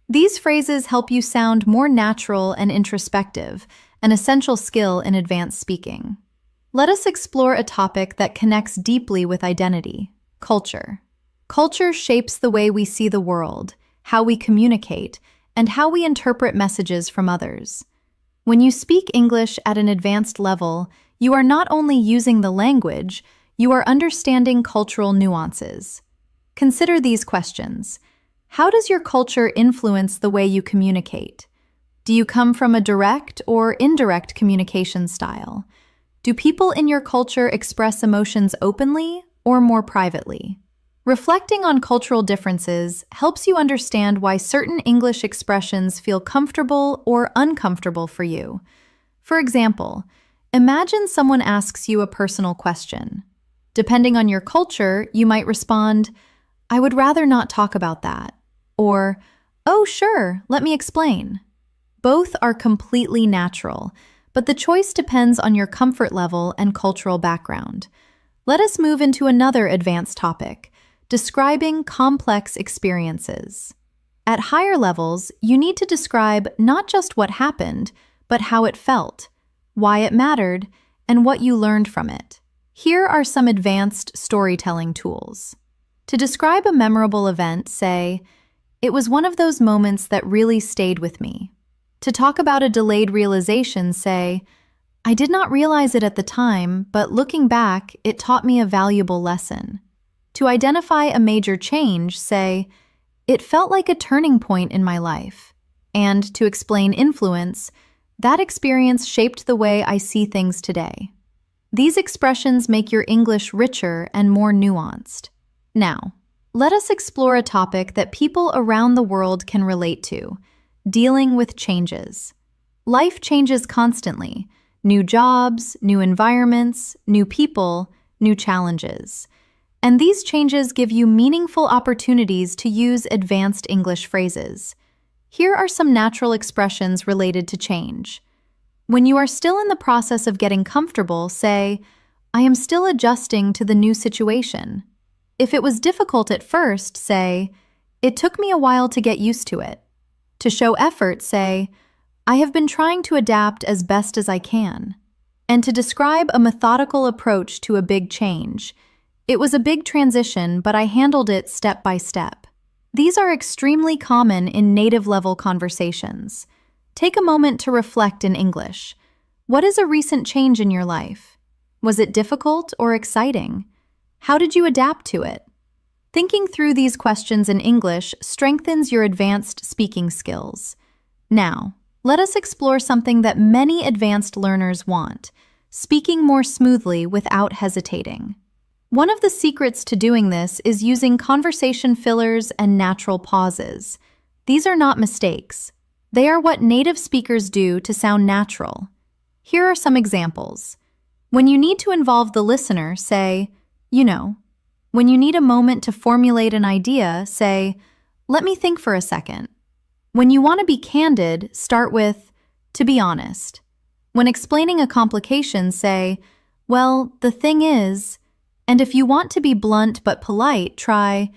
These phrases help you sound more natural and introspective, an essential skill in advanced speaking. Let us explore a topic that connects deeply with identity: culture. Culture shapes the way we see the world, how we communicate, and how we interpret messages from others. When you speak English at an advanced level, you are not only using the language, you are understanding cultural nuances. Consider these questions. How does your culture influence the way you communicate? Do you come from a direct or indirect communication style? Do people in your culture express emotions openly or more privately? Reflecting on cultural differences helps you understand why certain English expressions feel comfortable or uncomfortable for you. For example, imagine someone asks you a personal question. Depending on your culture, you might respond, "I would rather not talk about that," or, "Oh, sure, let me explain." Both are completely natural, but the choice depends on your comfort level and cultural background. Let us move into another advanced topic: describing complex experiences. At higher levels, you need to describe not just what happened, but how it felt, why it mattered, and what you learned from it. Here are some advanced storytelling tools. To describe a memorable event, say, "It was one of those moments that really stayed with me." To talk about a delayed realization, say, "I did not realize it at the time, but looking back, it taught me a valuable lesson." To identify a major change, say, "It felt like a turning point in my life." And to explain influence, "That experience shaped the way I see things today." These expressions make your English richer and more nuanced. Now, let us explore a topic that people around the world can relate to: dealing with changes. Life changes constantly. New jobs, new environments, new people, new challenges. And these changes give you meaningful opportunities to use advanced English phrases. Here are some natural expressions related to change. When you are still in the process of getting comfortable, say, "I am still adjusting to the new situation." If it was difficult at first, say, "It took me a while to get used to it." To show effort, say, I have been trying to adapt as best as I can. And to describe a methodical approach to a big change, it was a big transition, but I handled it step by step. These are extremely common in native-level conversations. Take a moment to reflect in English. What is a recent change in your life? Was it difficult or exciting? How did you adapt to it? Thinking through these questions in English strengthens your advanced speaking skills. Now, let us explore something that many advanced learners want: speaking more smoothly without hesitating. One of the secrets to doing this is using conversation fillers and natural pauses. These are not mistakes. They are what native speakers do to sound natural. Here are some examples. When you need to involve the listener, say, "You know." When you need a moment to formulate an idea, say, "Let me think for a second." When you want to be candid, start with, "To be honest." When explaining a complication, say, "Well, the thing is," and if you want to be blunt but polite, try,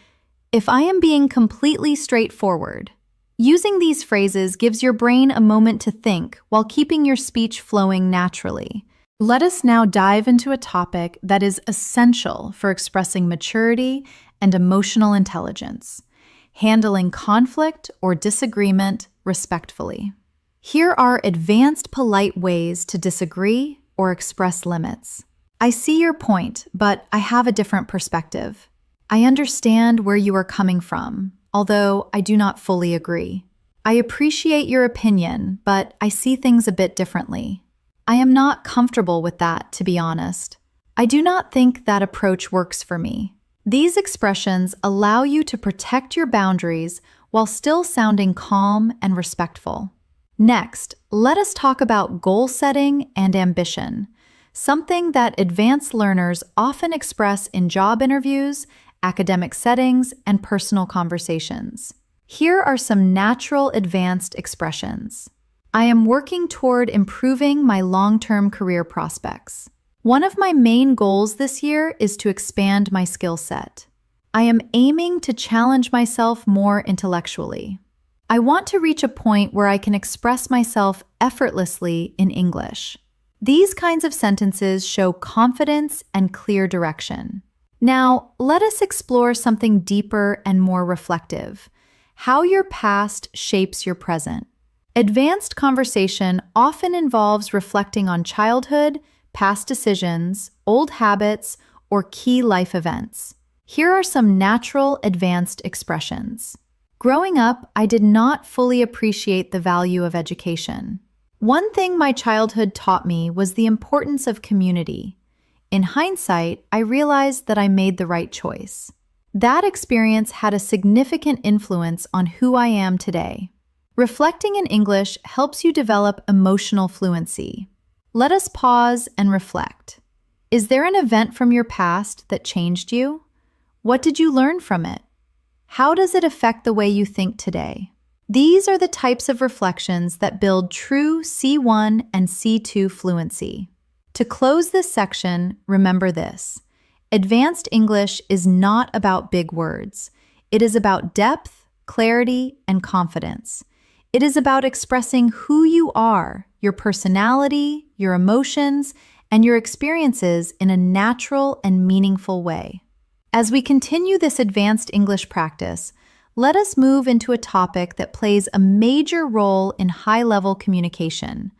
"If I am being completely straightforward." Using these phrases gives your brain a moment to think while keeping your speech flowing naturally. Let us now dive into a topic that is essential for expressing maturity and emotional intelligence: handling conflict or disagreement respectfully. Here are advanced polite ways to disagree or express limits. I see your point, but I have a different perspective. I understand where you are coming from, although I do not fully agree. I appreciate your opinion, but I see things a bit differently. I am not comfortable with that, to be honest. I do not think that approach works for me. These expressions allow you to protect your boundaries while still sounding calm and respectful. Next, let us talk about goal setting and ambition, something that advanced learners often express in job interviews, academic settings, and personal conversations. Here are some natural advanced expressions. I am working toward improving my long-term career prospects. One of my main goals this year is to expand my skill set. I am aiming to challenge myself more intellectually. I want to reach a point where I can express myself effortlessly in English. These kinds of sentences show confidence and clear direction. Now, let us explore something deeper and more reflective: how your past shapes your present. Advanced conversation often involves reflecting on childhood, past decisions, old habits, or key life events. Here are some natural advanced expressions. Growing up, I did not fully appreciate the value of education. One thing my childhood taught me was the importance of community. In hindsight, I realized that I made the right choice. That experience had a significant influence on who I am today. Reflecting in English helps you develop emotional fluency. Let us pause and reflect. Is there an event from your past that changed you? What did you learn from it? How does it affect the way you think today? These are the types of reflections that build true C1 and C2 fluency. To close this section, remember this: advanced English is not about big words. It is about depth, clarity, and confidence. It is about expressing who you are, your personality, your emotions, and your experiences in a natural and meaningful way. As we continue this advanced English practice, let us move into a topic that plays a major role in high-level communication: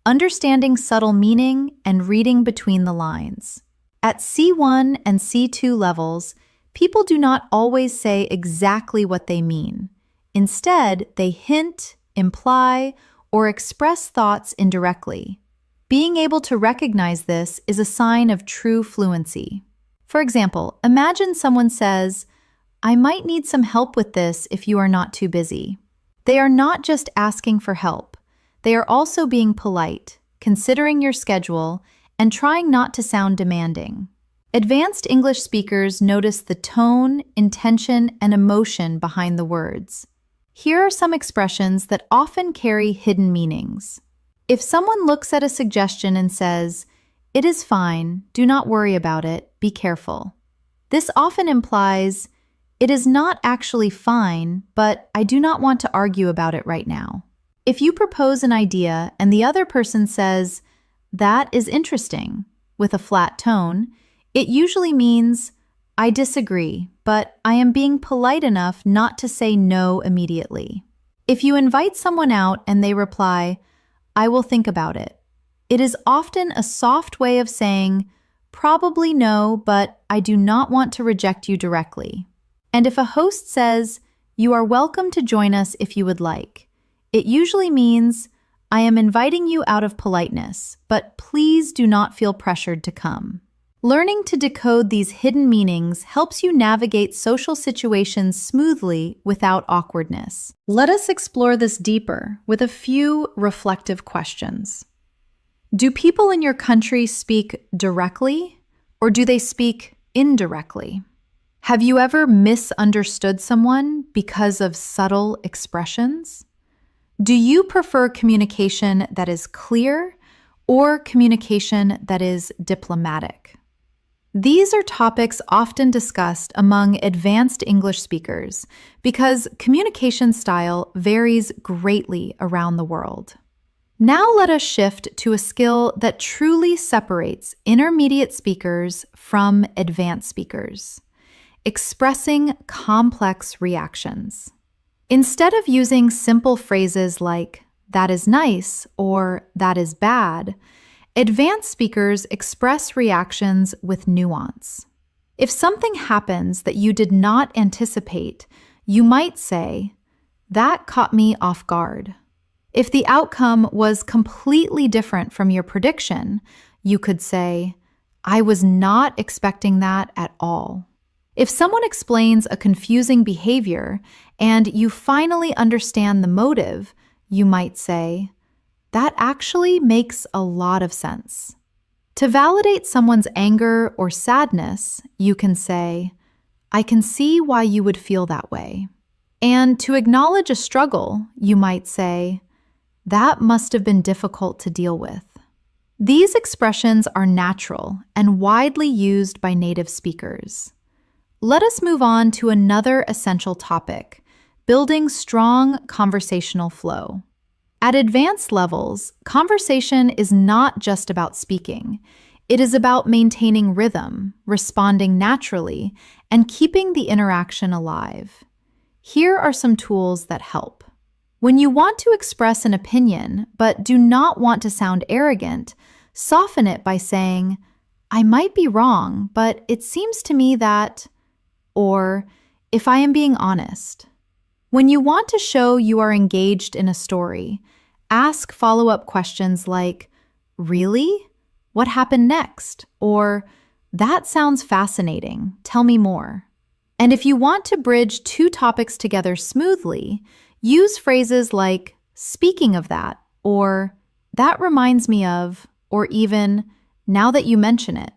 understanding subtle meaning and reading between the lines. At C1 and C2 levels, people do not always say exactly what they mean. Instead, they hint, imply, or express thoughts indirectly. Being able to recognize this is a sign of true fluency. For example, imagine someone says, "I might need some help with this if you are not too busy." They are not just asking for help. They are also being polite, considering your schedule, and trying not to sound demanding. Advanced English speakers notice the tone, intention, and emotion behind the words. Here are some expressions that often carry hidden meanings. If someone looks at a suggestion and says, "It is fine, do not worry about it, be careful," this often implies, "It is not actually fine, but I do not want to argue about it right now." If you propose an idea and the other person says, "That is interesting," with a flat tone, it usually means, "I disagree, but I am being polite enough not to say no immediately." If you invite someone out and they reply, "I will think about it," it is often a soft way of saying, "Probably no, but I do not want to reject you directly." And if a host says, "You are welcome to join us if you would like," it usually means, "I am inviting you out of politeness, but please do not feel pressured to come." Learning to decode these hidden meanings helps you navigate social situations smoothly without awkwardness. Let us explore this deeper with a few reflective questions. Do people in your country speak directly, or do they speak indirectly? Have you ever misunderstood someone because of subtle expressions? Do you prefer communication that is clear or communication that is diplomatic? These are topics often discussed among advanced English speakers because communication style varies greatly around the world. Now let us shift to a skill that truly separates intermediate speakers from advanced speakers: expressing complex reactions. Instead of using simple phrases like, "that is nice" or "that is bad," advanced speakers express reactions with nuance. If something happens that you did not anticipate, you might say, "That caught me off guard." If the outcome was completely different from your prediction, you could say, "I was not expecting that at all." If someone explains a confusing behavior and you finally understand the motive, you might say, "That actually makes a lot of sense." To validate someone's anger or sadness, you can say, "I can see why you would feel that way." And to acknowledge a struggle, you might say, "That must have been difficult to deal with." These expressions are natural and widely used by native speakers. Let us move on to another essential topic: building strong conversational flow. At advanced levels, conversation is not just about speaking. It is about maintaining rhythm, responding naturally, and keeping the interaction alive. Here are some tools that help. When you want to express an opinion but do not want to sound arrogant, soften it by saying, "I might be wrong, but it seems to me that," or "if I am being honest." When you want to show you are engaged in a story, ask follow-up questions like, "Really? What happened next?" Or, "That sounds fascinating. Tell me more." And if you want to bridge two topics together smoothly, use phrases like, "Speaking of that," or "That reminds me of," or even, "Now that you mention it."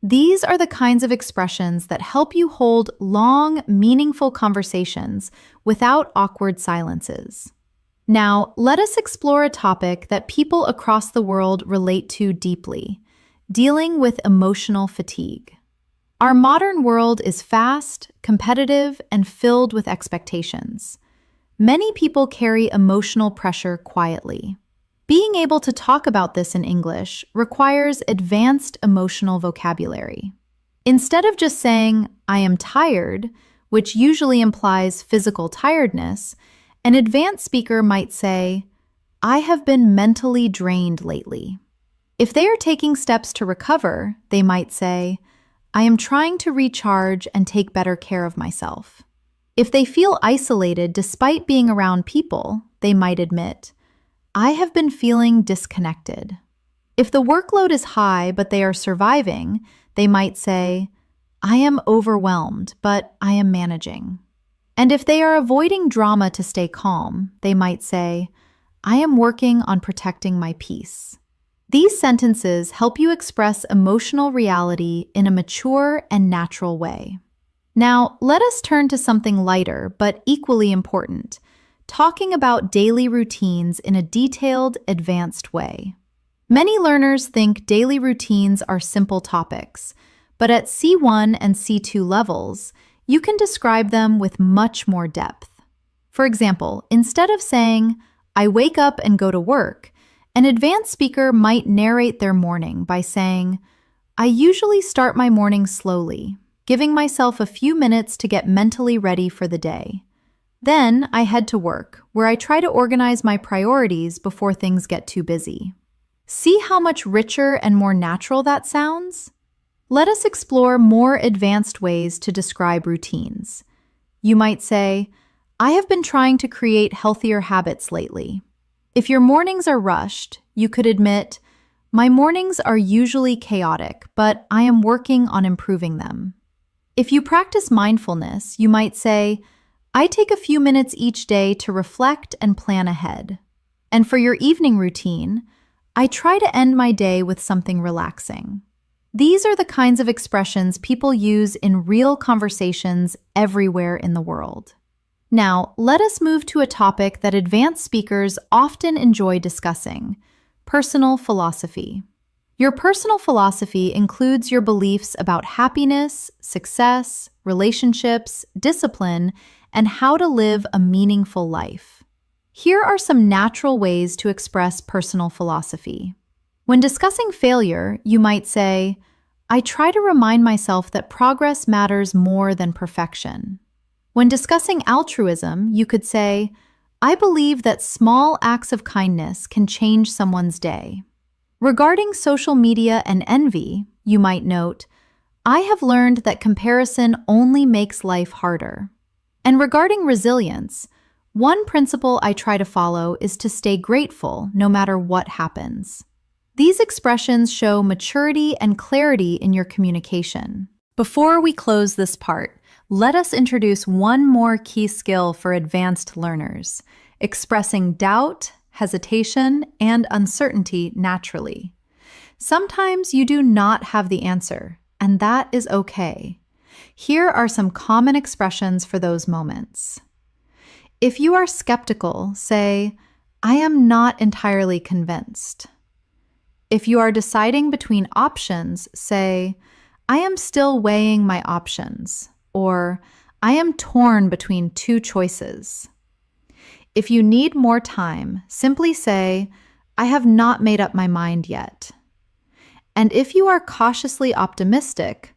These are the kinds of expressions that help you hold long, meaningful conversations without awkward silences. Now, let us explore a topic that people across the world relate to deeply: dealing with emotional fatigue. Our modern world is fast, competitive, and filled with expectations. Many people carry emotional pressure quietly. Being able to talk about this in English requires advanced emotional vocabulary. Instead of just saying, "I am tired," which usually implies physical tiredness, an advanced speaker might say, "I have been mentally drained lately." If they are taking steps to recover, they might say, "I am trying to recharge and take better care of myself." If they feel isolated despite being around people, they might admit, "I have been feeling disconnected." If the workload is high but they are surviving, they might say, "I am overwhelmed, but I am managing." And if they are avoiding drama to stay calm, they might say, "I am working on protecting my peace." These sentences help you express emotional reality in a mature and natural way. Now, let us turn to something lighter but equally important: talking about daily routines in a detailed, advanced way. Many learners think daily routines are simple topics, but at C1 and C2 levels, you can describe them with much more depth. For example, instead of saying, I wake up and go to work. An advanced speaker might narrate their morning by saying, I usually start my morning slowly, giving myself a few minutes to get mentally ready for the day. Then I head to work, where I try to organize my priorities before things get too busy. See how much richer and more natural that sounds? Let us explore more advanced ways to describe routines. You might say, I have been trying to create healthier habits lately. If your mornings are rushed, you could admit, my mornings are usually chaotic, but I am working on improving them. If you practice mindfulness, you might say, I take a few minutes each day to reflect and plan ahead. And for your evening routine, I try to end my day with something relaxing. These are the kinds of expressions people use in real conversations everywhere in the world. Now, let us move to a topic that advanced speakers often enjoy discussing: personal philosophy. Your personal philosophy includes your beliefs about happiness, success, relationships, discipline, and how to live a meaningful life. Here are some natural ways to express personal philosophy. When discussing failure, you might say, I try to remind myself that progress matters more than perfection. When discussing altruism, you could say, I believe that small acts of kindness can change someone's day. Regarding social media and envy, you might note, I have learned that comparison only makes life harder. And regarding resilience, one principle I try to follow is to stay grateful no matter what happens. These expressions show maturity and clarity in your communication. Before we close this part, let us introduce one more key skill for advanced learners: expressing doubt, hesitation, and uncertainty naturally. Sometimes you do not have the answer, and that is okay. Here are some common expressions for those moments. If you are skeptical, say, I am not entirely convinced. If you are deciding between options, say, I am still weighing my options, or I am torn between two choices. If you need more time, simply say, I have not made up my mind yet. And if you are cautiously optimistic,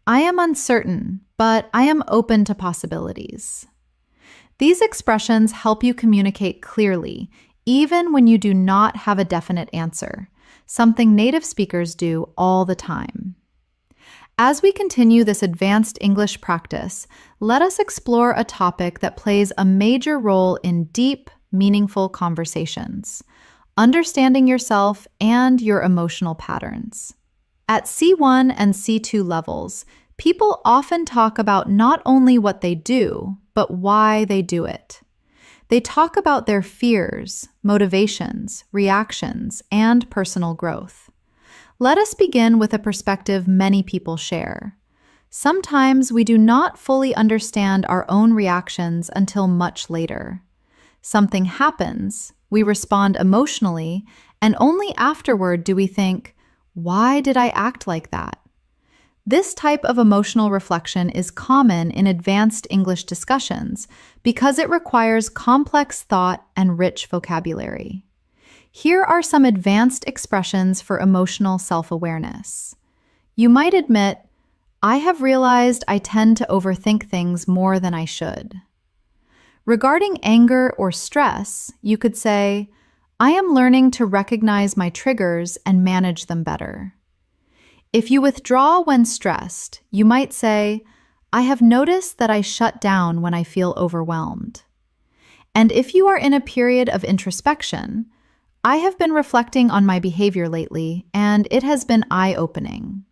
I am uncertain, but I am open to possibilities. These expressions help you communicate clearly, even when you do not have a definite answer, something native speakers do all the time. As we continue this advanced English practice, let us explore a topic that plays a major role in deep, meaningful conversations: understanding yourself and your emotional patterns. At C1 and C2 levels, people often talk about not only what they do, but why they do it. They talk about their fears, motivations, reactions, and personal growth. Let us begin with a perspective many people share. Sometimes we do not fully understand our own reactions until much later. Something happens, we respond emotionally, and only afterward do we think, why did I act like that? This type of emotional reflection is common in advanced English discussions because it requires complex thought and rich vocabulary. Here are some advanced expressions for emotional self-awareness. You might admit, I have realized I tend to overthink things more than I should. Regarding anger or stress, you could say, I am learning to recognize my triggers and manage them better. If you withdraw when stressed, you might say, I have noticed that I shut down when I feel overwhelmed. And if you are in a period of introspection, I have been reflecting on my behavior lately, and it has been eye-opening.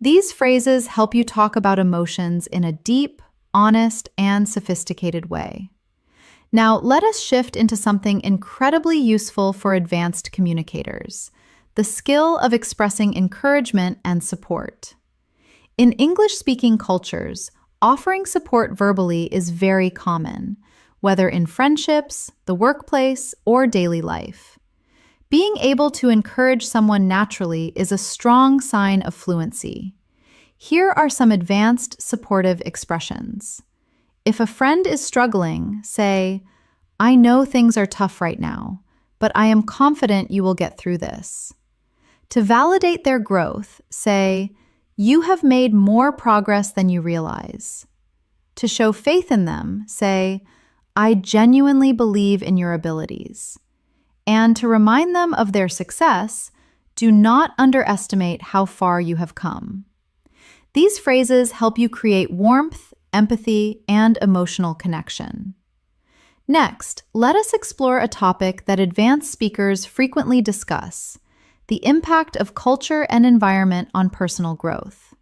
These phrases help you talk about emotions in a deep, honest, and sophisticated way. Now, let us shift into something incredibly useful for advanced communicators: the skill of expressing encouragement and support. In English-speaking cultures, offering support verbally is very common, whether in friendships, the workplace, or daily life. Being able to encourage someone naturally is a strong sign of fluency. Here are some advanced supportive expressions. If a friend is struggling, say, I know things are tough right now, but I am confident you will get through this. To validate their growth, say, you have made more progress than you realize. To show faith in them, say, I genuinely believe in your abilities. And to remind them of their success, do not underestimate how far you have come. These phrases help you create warmth, empathy, and emotional connection. Next, let us explore a topic that advanced speakers frequently discuss: the impact of culture and environment on personal growth.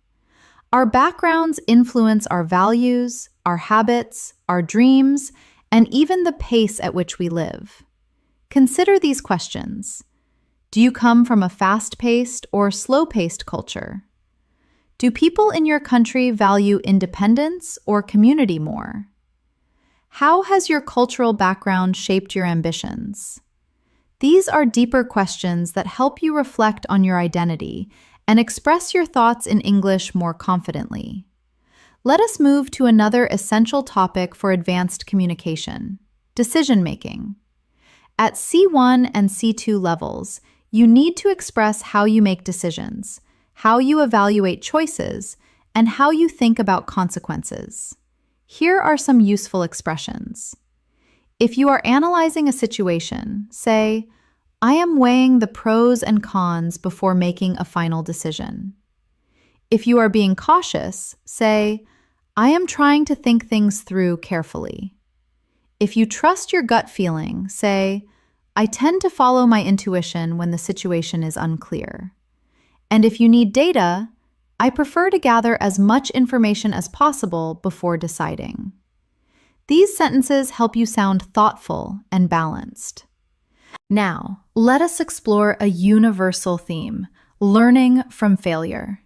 Our backgrounds influence our values, our habits, our dreams, and even the pace at which we live. Consider these questions. Do you come from a fast-paced or slow-paced culture? Do people in your country value independence or community more? How has your cultural background shaped your ambitions? These are deeper questions that help you reflect on your identity and express your thoughts in English more confidently. Let us move to another essential topic for advanced communication: decision-making. At C1 and C2 levels, you need to express how you make decisions, how you evaluate choices, and how you think about consequences. Here are some useful expressions. If you are analyzing a situation, say, I am weighing the pros and cons before making a final decision. If you are being cautious, say, I am trying to think things through carefully. If you trust your gut feeling, say, I tend to follow my intuition when the situation is unclear. And if you need data, I prefer to gather as much information as possible before deciding. These sentences help you sound thoughtful and balanced. Now, let us explore a universal theme: learning from failure.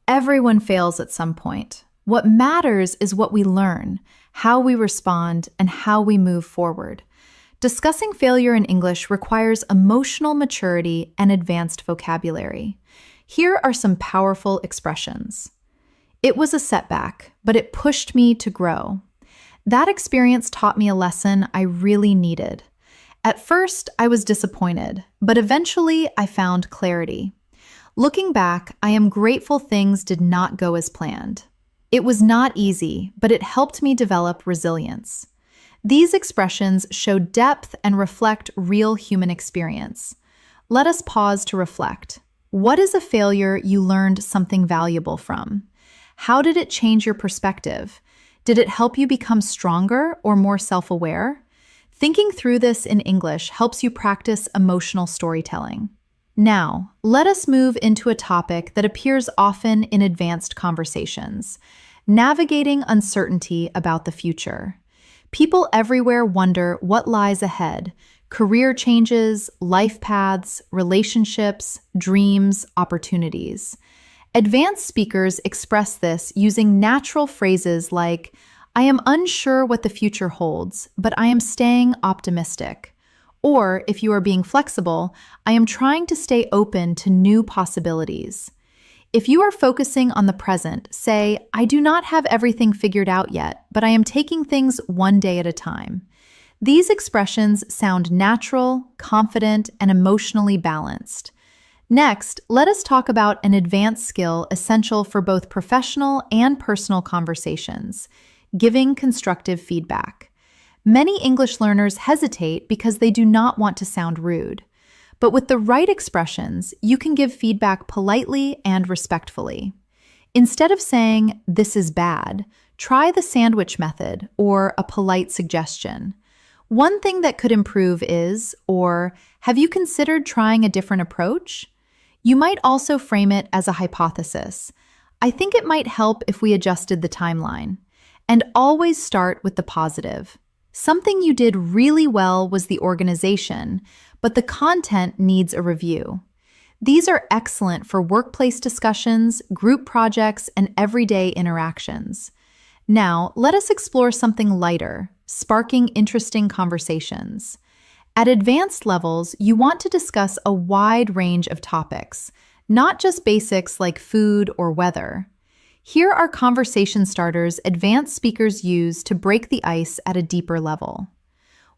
Everyone fails at some point. What matters is what we learn, how we respond, and how we move forward. Discussing failure in English requires emotional maturity and advanced vocabulary. Here are some powerful expressions. It was a setback, but it pushed me to grow. That experience taught me a lesson I really needed. At first, I was disappointed, but eventually I found clarity. Looking back, I am grateful things did not go as planned. It was not easy, but it helped me develop resilience. These expressions show depth and reflect real human experience. Let us pause to reflect. What is a failure you learned something valuable from? How did it change your perspective? Did it help you become stronger or more self-aware? Thinking through this in English helps you practice emotional storytelling. Now, let us move into a topic that appears often in advanced conversations: navigating uncertainty about the future. People everywhere wonder what lies ahead: career changes, life paths, relationships, dreams, opportunities. Advanced speakers express this using natural phrases like, I am unsure what the future holds, but I am staying optimistic. Or, if you are being flexible, I am trying to stay open to new possibilities. If you are focusing on the present, say, I do not have everything figured out yet, but I am taking things one day at a time. These expressions sound natural, confident, and emotionally balanced. Next, let us talk about an advanced skill essential for both professional and personal conversations: giving constructive feedback. Many English learners hesitate because they do not want to sound rude. But with the right expressions, you can give feedback politely and respectfully. Instead of saying, this is bad, try the sandwich method or a polite suggestion. One thing that could improve is, or, have you considered trying a different approach? You might also frame it as a hypothesis. I think it might help if we adjusted the timeline. And always start with the positive. Something you did really well was the organization, but the content needs a review. These are excellent for workplace discussions, group projects, and everyday interactions. Now, let us explore something lighter: sparking interesting conversations. At advanced levels, you want to discuss a wide range of topics, not just basics like food or weather. Here are conversation starters advanced speakers use to break the ice at a deeper level.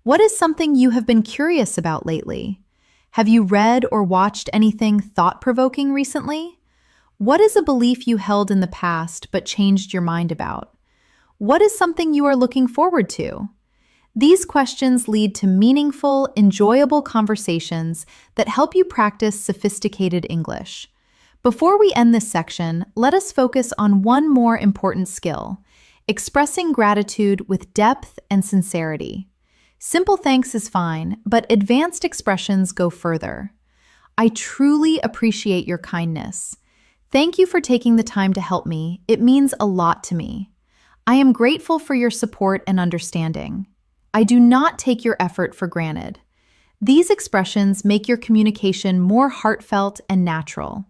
What is something you have been curious about lately? Have you read or watched anything thought-provoking recently? What is a belief you held in the past but changed your mind about? What is something you are looking forward to? These questions lead to meaningful, enjoyable conversations that help you practice sophisticated English. Before we end this section, let us focus on one more important skill: expressing gratitude with depth and sincerity. Simple thanks is fine, but advanced expressions go further. I truly appreciate your kindness. Thank you for taking the time to help me. It means a lot to me. I am grateful for your support and understanding. I do not take your effort for granted. These expressions make your communication more heartfelt and natural.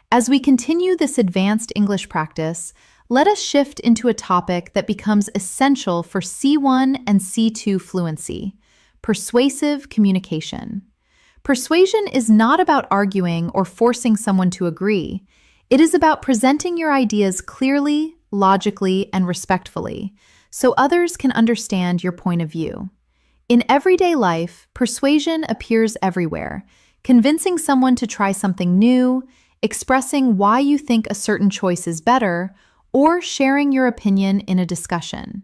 As we continue this advanced English practice, let us shift into a topic that becomes essential for C1 and C2 fluency: persuasive communication. Persuasion is not about arguing or forcing someone to agree. It is about presenting your ideas clearly, logically, and respectfully, so others can understand your point of view. In everyday life, persuasion appears everywhere: convincing someone to try something new, expressing why you think a certain choice is better, or sharing your opinion in a discussion.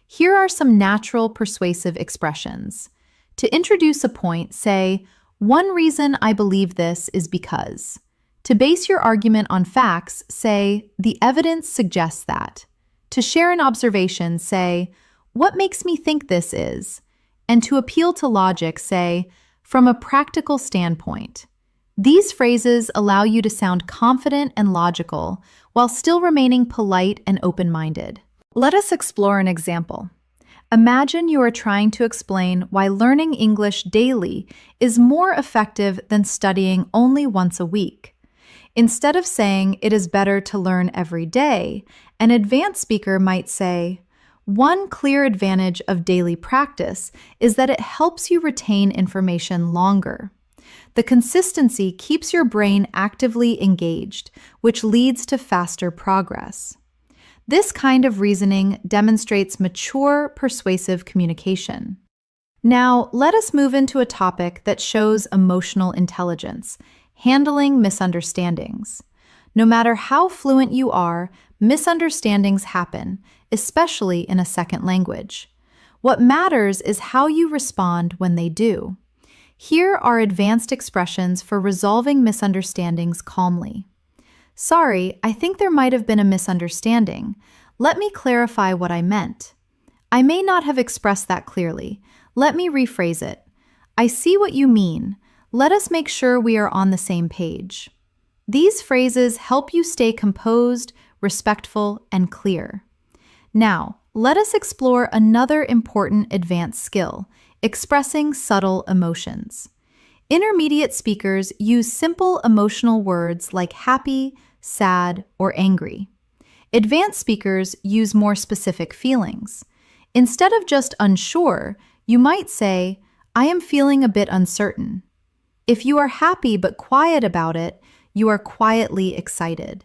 Here are some natural persuasive expressions. To introduce a point, say, "One reason I believe this is because." To base your argument on facts, say, "The evidence suggests that." To share an observation, say, "What makes me think this is?" And to appeal to logic, say, "From a practical standpoint." These phrases allow you to sound confident and logical while still remaining polite and open-minded. Let us explore an example. Imagine you are trying to explain why learning English daily is more effective than studying only once a week. Instead of saying it is better to learn every day, an advanced speaker might say, "One clear advantage of daily practice is that it helps you retain information longer. The consistency keeps your brain actively engaged, which leads to faster progress." This kind of reasoning demonstrates mature, persuasive communication. Now, let us move into a topic that shows emotional intelligence: handling misunderstandings. No matter how fluent you are, misunderstandings happen, especially in a second language. What matters is how you respond when they do. Here are advanced expressions for resolving misunderstandings calmly. "Sorry, I think there might have been a misunderstanding. Let me clarify what I meant. I may not have expressed that clearly. Let me rephrase it. I see what you mean. Let us make sure we are on the same page." These phrases help you stay composed, respectful, and clear. Now, let us explore another important advanced skill: expressing subtle emotions. Intermediate speakers use simple emotional words like happy, sad, or angry. Advanced speakers use more specific feelings. Instead of just unsure, you might say, "I am feeling a bit uncertain." If you are happy but quiet about it, you are quietly excited.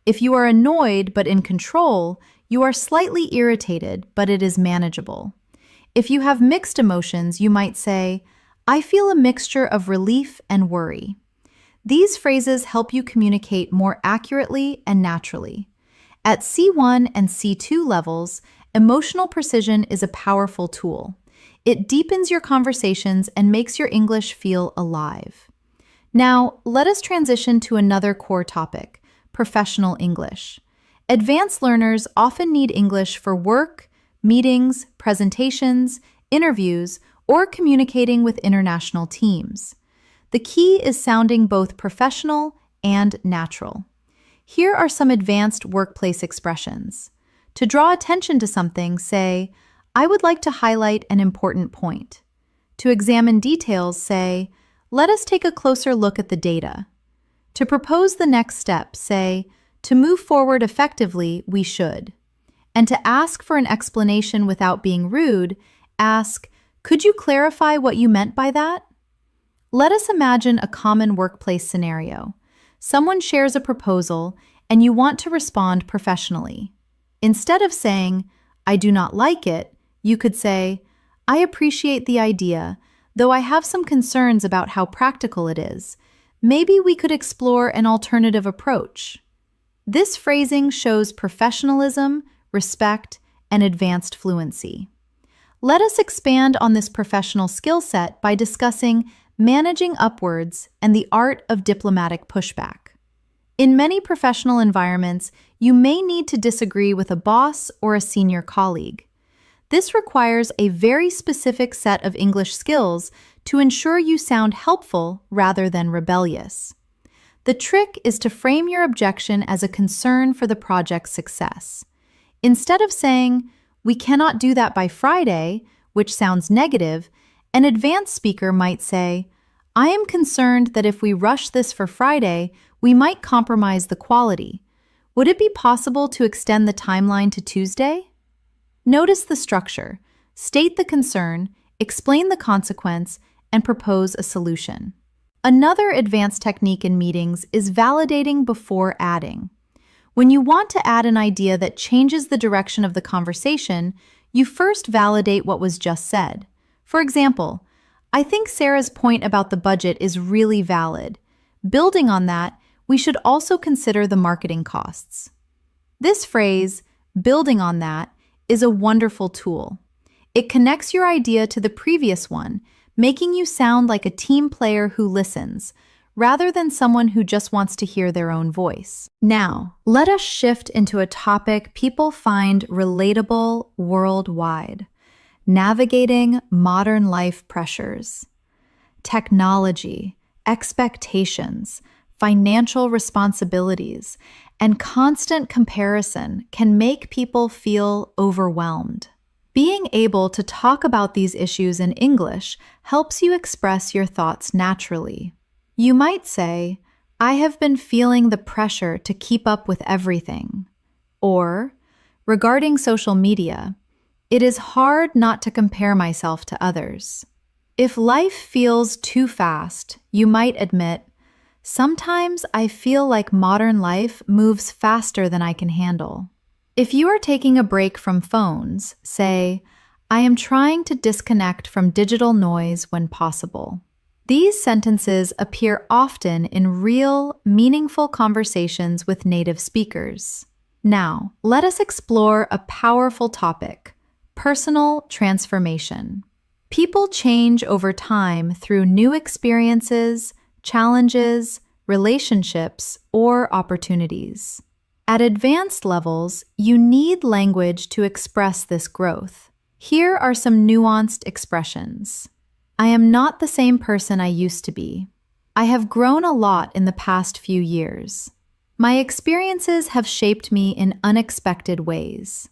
If you are annoyed but in control, you are slightly irritated, but it is manageable. If you have mixed emotions, you might say, "I feel a mixture of relief and worry." These phrases help you communicate more accurately and naturally. At C1 and C2 levels, emotional precision is a powerful tool. It deepens your conversations and makes your English feel alive. Now, let us transition to another core topic: professional English. Advanced learners often need English for work, meetings, presentations, interviews, or communicating with international teams. The key is sounding both professional and natural. Here are some advanced workplace expressions. To draw attention to something, say, "I would like to highlight an important point." To examine details, say, "Let us take a closer look at the data." To propose the next step, say, "To move forward effectively, we should." And to ask for an explanation without being rude, ask, "Could you clarify what you meant by that?" Let us imagine a common workplace scenario. Someone shares a proposal, and you want to respond professionally. Instead of saying, "I do not like it," you could say, I appreciate the idea, though I have some concerns about how practical it is. Maybe we could explore an alternative approach. This phrasing shows professionalism, respect, and advanced fluency. Let us expand on this professional skill set by discussing managing upwards and the art of diplomatic pushback. In many professional environments, you may need to disagree with a boss or a senior colleague. This requires a very specific set of English skills to ensure you sound helpful rather than rebellious. The trick is to frame your objection as a concern for the project's success. Instead of saying, "We cannot do that by Friday," which sounds negative, an advanced speaker might say, "I am concerned that if we rush this for Friday, we might compromise the quality. Would it be possible to extend the timeline to Tuesday?" Notice the structure. State the concern, explain the consequence, and propose a solution. Another advanced technique in meetings is validating before adding. When you want to add an idea that changes the direction of the conversation, you first validate what was just said. For example, "I think Sarah's point about the budget is really valid. Building on that, we should also consider the marketing costs." This phrase, "building on that," is a wonderful tool. It connects your idea to the previous one, making you sound like a team player who listens, rather than someone who just wants to hear their own voice. Now, let us shift into a topic people find relatable worldwide: navigating modern life pressures. Technology, expectations, financial responsibilities, and constant comparison can make people feel overwhelmed. Being able to talk about these issues in English helps you express your thoughts naturally. You might say, "I have been feeling the pressure to keep up with everything." Or, regarding social media, "It is hard not to compare myself to others." If life feels too fast, you might admit, "Sometimes I feel like modern life moves faster than I can handle." If you are taking a break from phones, say, "I am trying to disconnect from digital noise when possible." These sentences appear often in real, meaningful conversations with native speakers. Now, let us explore a powerful topic: personal transformation. People change over time through new experiences, challenges, relationships, or opportunities. At advanced levels, you need language to express this growth. Here are some nuanced expressions. "I am not the same person I used to be. I have grown a lot in the past few years. My experiences have shaped me in unexpected ways.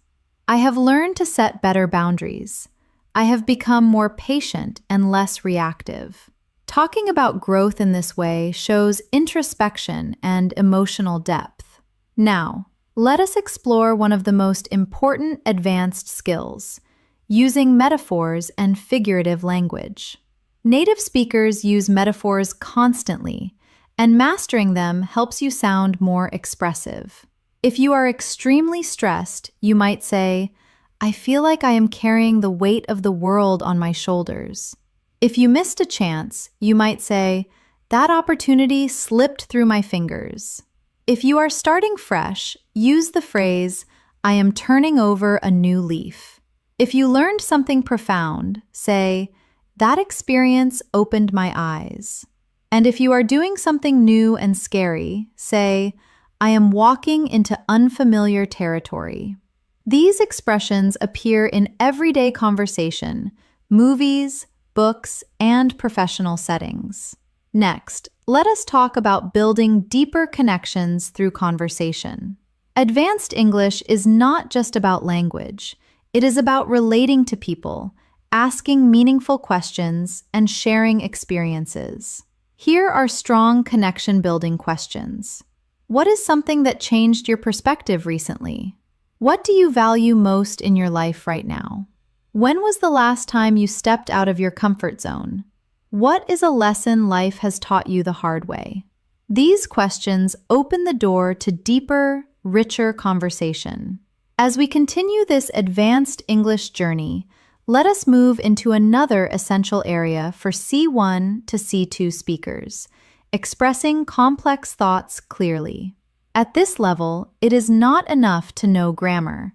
I have learned to set better boundaries. I have become more patient and less reactive." Talking about growth in this way shows introspection and emotional depth. Now, let us explore one of the most important advanced skills: using metaphors and figurative language. Native speakers use metaphors constantly, and mastering them helps you sound more expressive. If you are extremely stressed, you might say, "I feel like I am carrying the weight of the world on my shoulders." If you missed a chance, you might say, "That opportunity slipped through my fingers." If you are starting fresh, use the phrase, "I am turning over a new leaf." If you learned something profound, say, "That experience opened my eyes." And if you are doing something new and scary, say, "I am walking into unfamiliar territory." These expressions appear in everyday conversation, movies, books, and professional settings. Next, let us talk about building deeper connections through conversation. Advanced English is not just about language. It is about relating to people, asking meaningful questions, and sharing experiences. Here are strong connection-building questions. What is something that changed your perspective recently? What do you value most in your life right now? When was the last time you stepped out of your comfort zone? What is a lesson life has taught you the hard way? These questions open the door to deeper, richer conversation. As we continue this advanced English journey, let us move into another essential area for C1 to C2 speakers, expressing complex thoughts clearly. At this level, it is not enough to know grammar.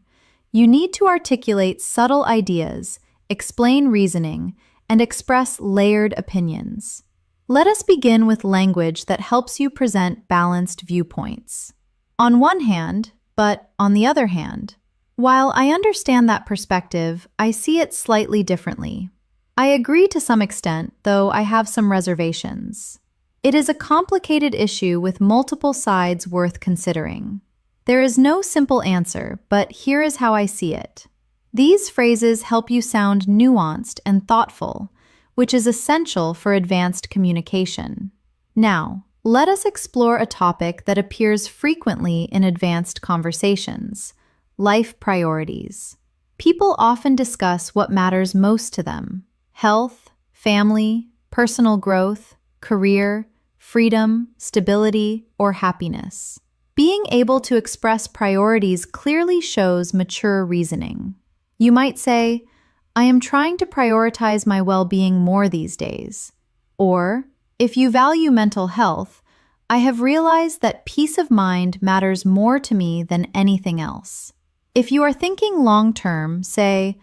You need to articulate subtle ideas, explain reasoning, and express layered opinions. Let us begin with language that helps you present balanced viewpoints. On one hand, but on the other hand, while I understand that perspective, I see it slightly differently. I agree to some extent, though I have some reservations. It is a complicated issue with multiple sides worth considering. There is no simple answer, but here is how I see it. These phrases help you sound nuanced and thoughtful, which is essential for advanced communication. Now, let us explore a topic that appears frequently in advanced conversations: life priorities. People often discuss what matters most to them: health, family, personal growth, career, freedom, stability, or happiness. Being able to express priorities clearly shows mature reasoning. You might say, "I am trying to prioritize my well-being more these days." Or, if you value mental health, "I have realized that peace of mind matters more to me than anything else." If you are thinking long-term, say,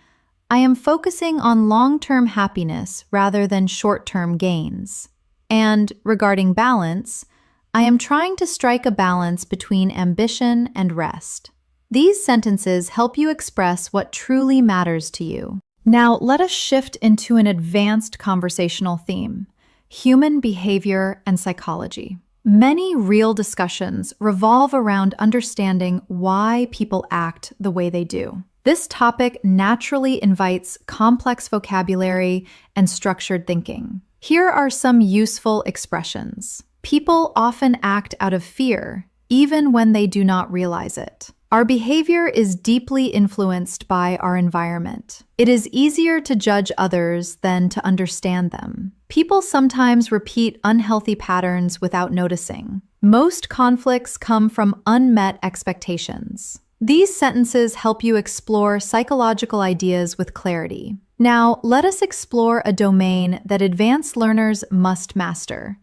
"I am focusing on long-term happiness rather than short-term gains." And regarding balance, "I am trying to strike a balance between ambition and rest." These sentences help you express what truly matters to you. Now, let us shift into an advanced conversational theme: human behavior and psychology. Many real discussions revolve around understanding why people act the way they do. This topic naturally invites complex vocabulary and structured thinking. Here are some useful expressions. People often act out of fear, even when they do not realize it. Our behavior is deeply influenced by our environment. It is easier to judge others than to understand them. People sometimes repeat unhealthy patterns without noticing. Most conflicts come from unmet expectations. These sentences help you explore psychological ideas with clarity. Now, let us explore a domain that advanced learners must master: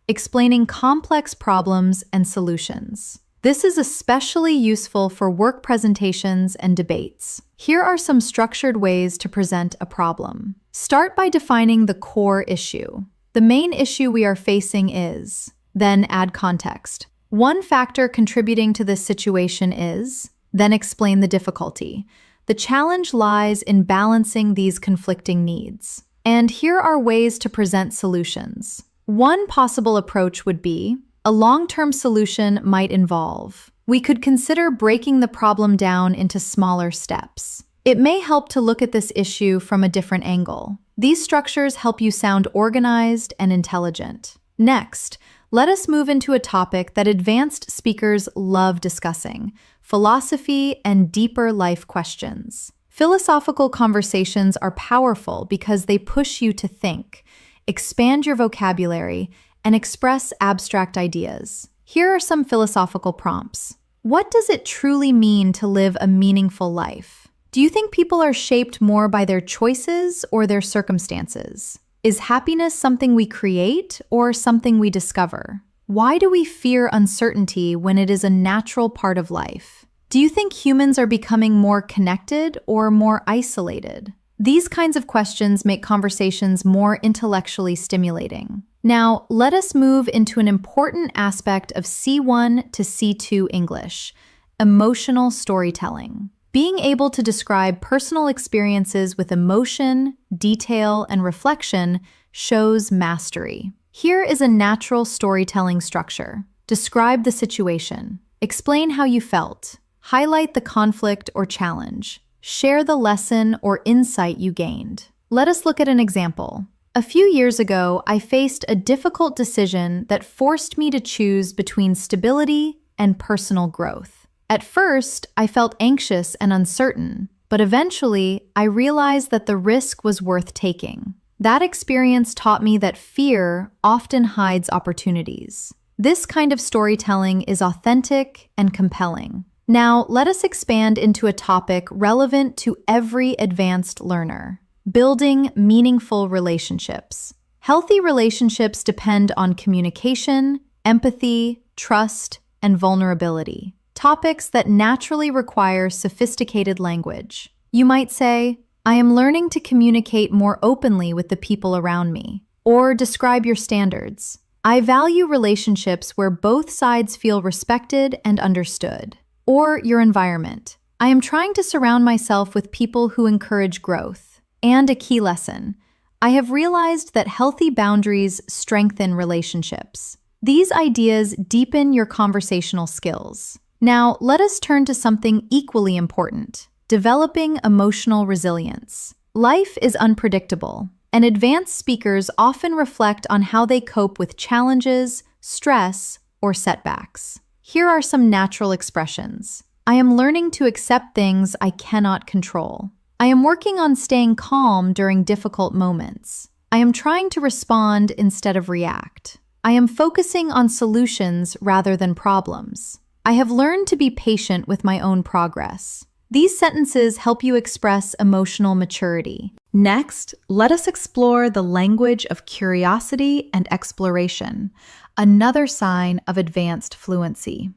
explaining complex problems and solutions. This is especially useful for work presentations and debates. Here are some structured ways to present a problem. Start by defining the core issue. The main issue we are facing is, then add context. One factor contributing to this situation is, then explain the difficulty. The challenge lies in balancing these conflicting needs. And here are ways to present solutions. One possible approach would be, a long-term solution might involve: we could consider breaking the problem down into smaller steps. It may help to look at this issue from a different angle. These structures help you sound organized and intelligent. Next, let us move into a topic that advanced speakers love discussing: philosophy and deeper life questions. Philosophical conversations are powerful because they push you to think, expand your vocabulary, and express abstract ideas. Here are some philosophical prompts. What does it truly mean to live a meaningful life? Do you think people are shaped more by their choices or their circumstances? Is happiness something we create or something we discover? Why do we fear uncertainty when it is a natural part of life? Do you think humans are becoming more connected or more isolated? These kinds of questions make conversations more intellectually stimulating. Now, let us move into an important aspect of C1 to C2 English: emotional storytelling. Being able to describe personal experiences with emotion, detail, and reflection shows mastery. Here is a natural storytelling structure. Describe the situation. Explain how you felt. Highlight the conflict or challenge. Share the lesson or insight you gained. Let us look at an example. A few years ago, I faced a difficult decision that forced me to choose between stability and personal growth. At first, I felt anxious and uncertain, but eventually, I realized that the risk was worth taking. That experience taught me that fear often hides opportunities. This kind of storytelling is authentic and compelling. Now, let us expand into a topic relevant to every advanced learner: Building meaningful relationships. Healthy relationships depend on communication, empathy, trust, and vulnerability, topics that naturally require sophisticated language. You might say, I am learning to communicate more openly with the people around me, or describe your standards. I value relationships where both sides feel respected and understood. Or your environment. I am trying to surround myself with people who encourage growth. And a key lesson. I have realized that healthy boundaries strengthen relationships. These ideas deepen your conversational skills. Now, let us turn to something equally important: developing emotional resilience. Life is unpredictable, and advanced speakers often reflect on how they cope with challenges, stress, or setbacks. Here are some natural expressions. I am learning to accept things I cannot control. I am working on staying calm during difficult moments. I am trying to respond instead of react. I am focusing on solutions rather than problems. I have learned to be patient with my own progress. These sentences help you express emotional maturity. Next, let us explore the language of curiosity and exploration, another sign of advanced fluency.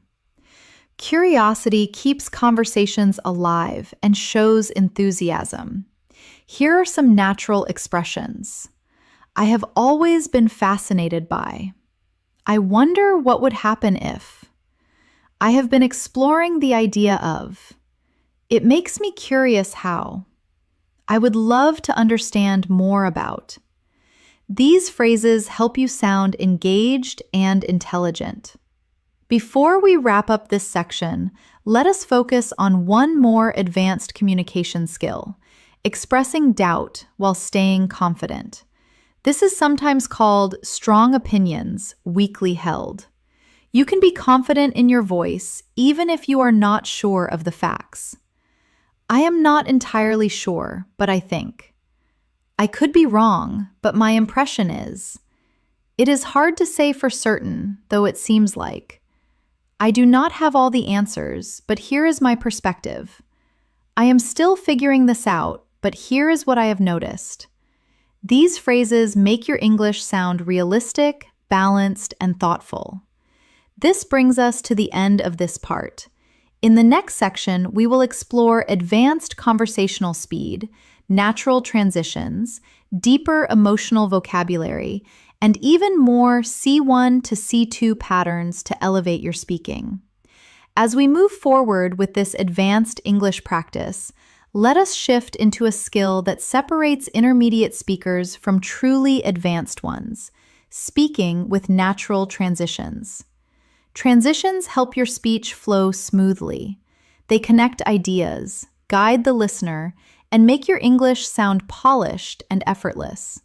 Curiosity keeps conversations alive and shows enthusiasm. Here are some natural expressions. I have always been fascinated by. I wonder what would happen if. I have been exploring the idea of. It makes me curious how. I would love to understand more about. These phrases help you sound engaged and intelligent. Before we wrap up this section, let us focus on one more advanced communication skill: expressing doubt while staying confident. This is sometimes called strong opinions, weakly held. You can be confident in your voice even if you are not sure of the facts. I am not entirely sure, but I think. I could be wrong, but my impression is. It is hard to say for certain, though it seems like. I do not have all the answers, but here is my perspective. I am still figuring this out, but here is what I have noticed. These phrases make your English sound realistic, balanced, and thoughtful. This brings us to the end of this part. In the next section, we will explore advanced conversational speed, natural transitions, deeper emotional vocabulary, and even more C1 to C2 patterns to elevate your speaking. As we move forward with this advanced English practice, let us shift into a skill that separates intermediate speakers from truly advanced ones: speaking with natural transitions. Transitions help your speech flow smoothly. They connect ideas, guide the listener, and make your English sound polished and effortless.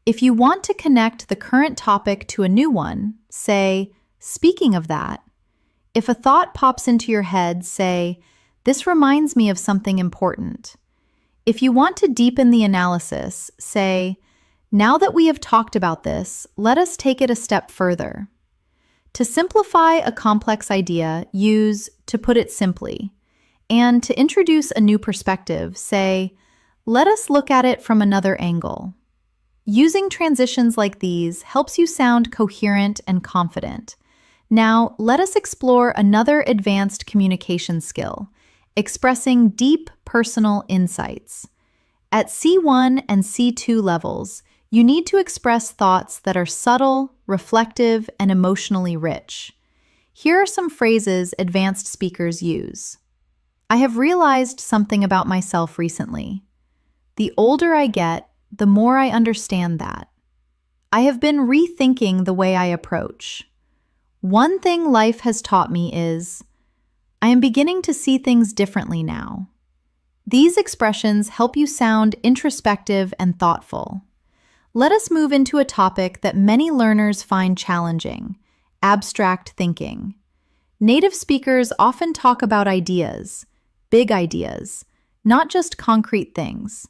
If you want to connect the current topic to a new one, say, speaking of that. If a thought pops into your head, say, this reminds me of something important. If you want to deepen the analysis, say, now that we have talked about this, let us take it a step further. To simplify a complex idea, use to put it simply. And to introduce a new perspective, say, let us look at it from another angle. Using transitions like these helps you sound coherent and confident. Now, let us explore another advanced communication skill: expressing deep personal insights. At C1 and C2 levels, you need to express thoughts that are subtle, reflective, and emotionally rich. Here are some phrases advanced speakers use. I have realized something about myself recently. The older I get, the more I understand that. I have been rethinking the way I approach. One thing life has taught me is, I am beginning to see things differently now. These expressions help you sound introspective and thoughtful. Let us move into a topic that many learners find challenging: abstract thinking. Native speakers often talk about ideas, big ideas, not just concrete things.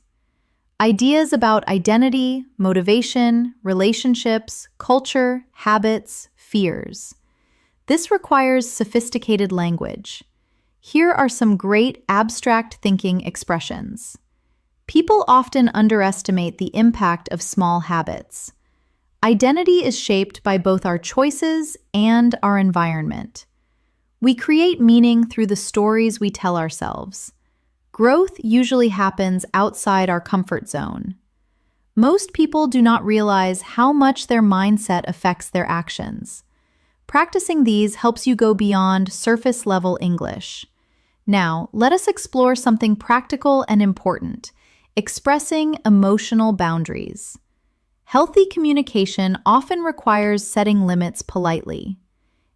Ideas about identity, motivation, relationships, culture, habits, fears. This requires sophisticated language. Here are some great abstract thinking expressions. People often underestimate the impact of small habits. Identity is shaped by both our choices and our environment. We create meaning through the stories we tell ourselves. Growth usually happens outside our comfort zone. Most people do not realize how much their mindset affects their actions. Practicing these helps you go beyond surface-level English. Now, let us explore something practical and important: expressing emotional boundaries. Healthy communication often requires setting limits politely.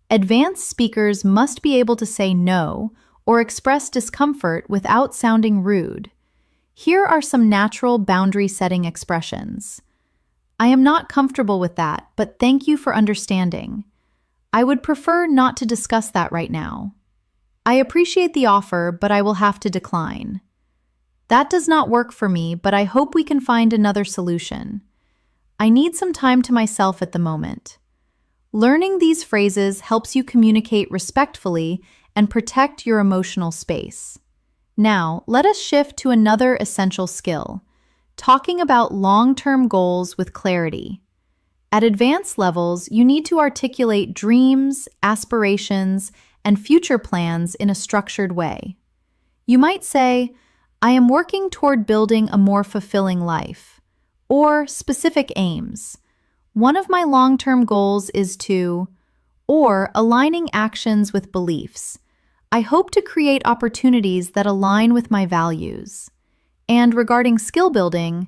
Advanced speakers must be able to say no or express discomfort without sounding rude. Here are some natural boundary-setting expressions. I am not comfortable with that, but thank you for understanding. I would prefer not to discuss that right now. I appreciate the offer, but I will have to decline. That does not work for me, but I hope we can find another solution. I need some time to myself at the moment. Learning these phrases helps you communicate respectfully and protect your emotional space. Now, let us shift to another essential skill: talking about long-term goals with clarity. At advanced levels, you need to articulate dreams, aspirations, and future plans in a structured way. You might say, "I am working toward building a more fulfilling life," or specific aims. One of my long-term goals is to, or aligning actions with beliefs. I hope to create opportunities that align with my values. And regarding skill building,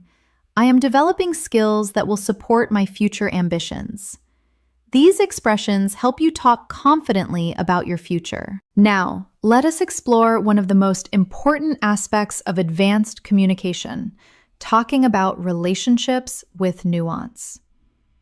I am developing skills that will support my future ambitions. These expressions help you talk confidently about your future. Now, let us explore one of the most important aspects of advanced communication: talking about relationships with nuance.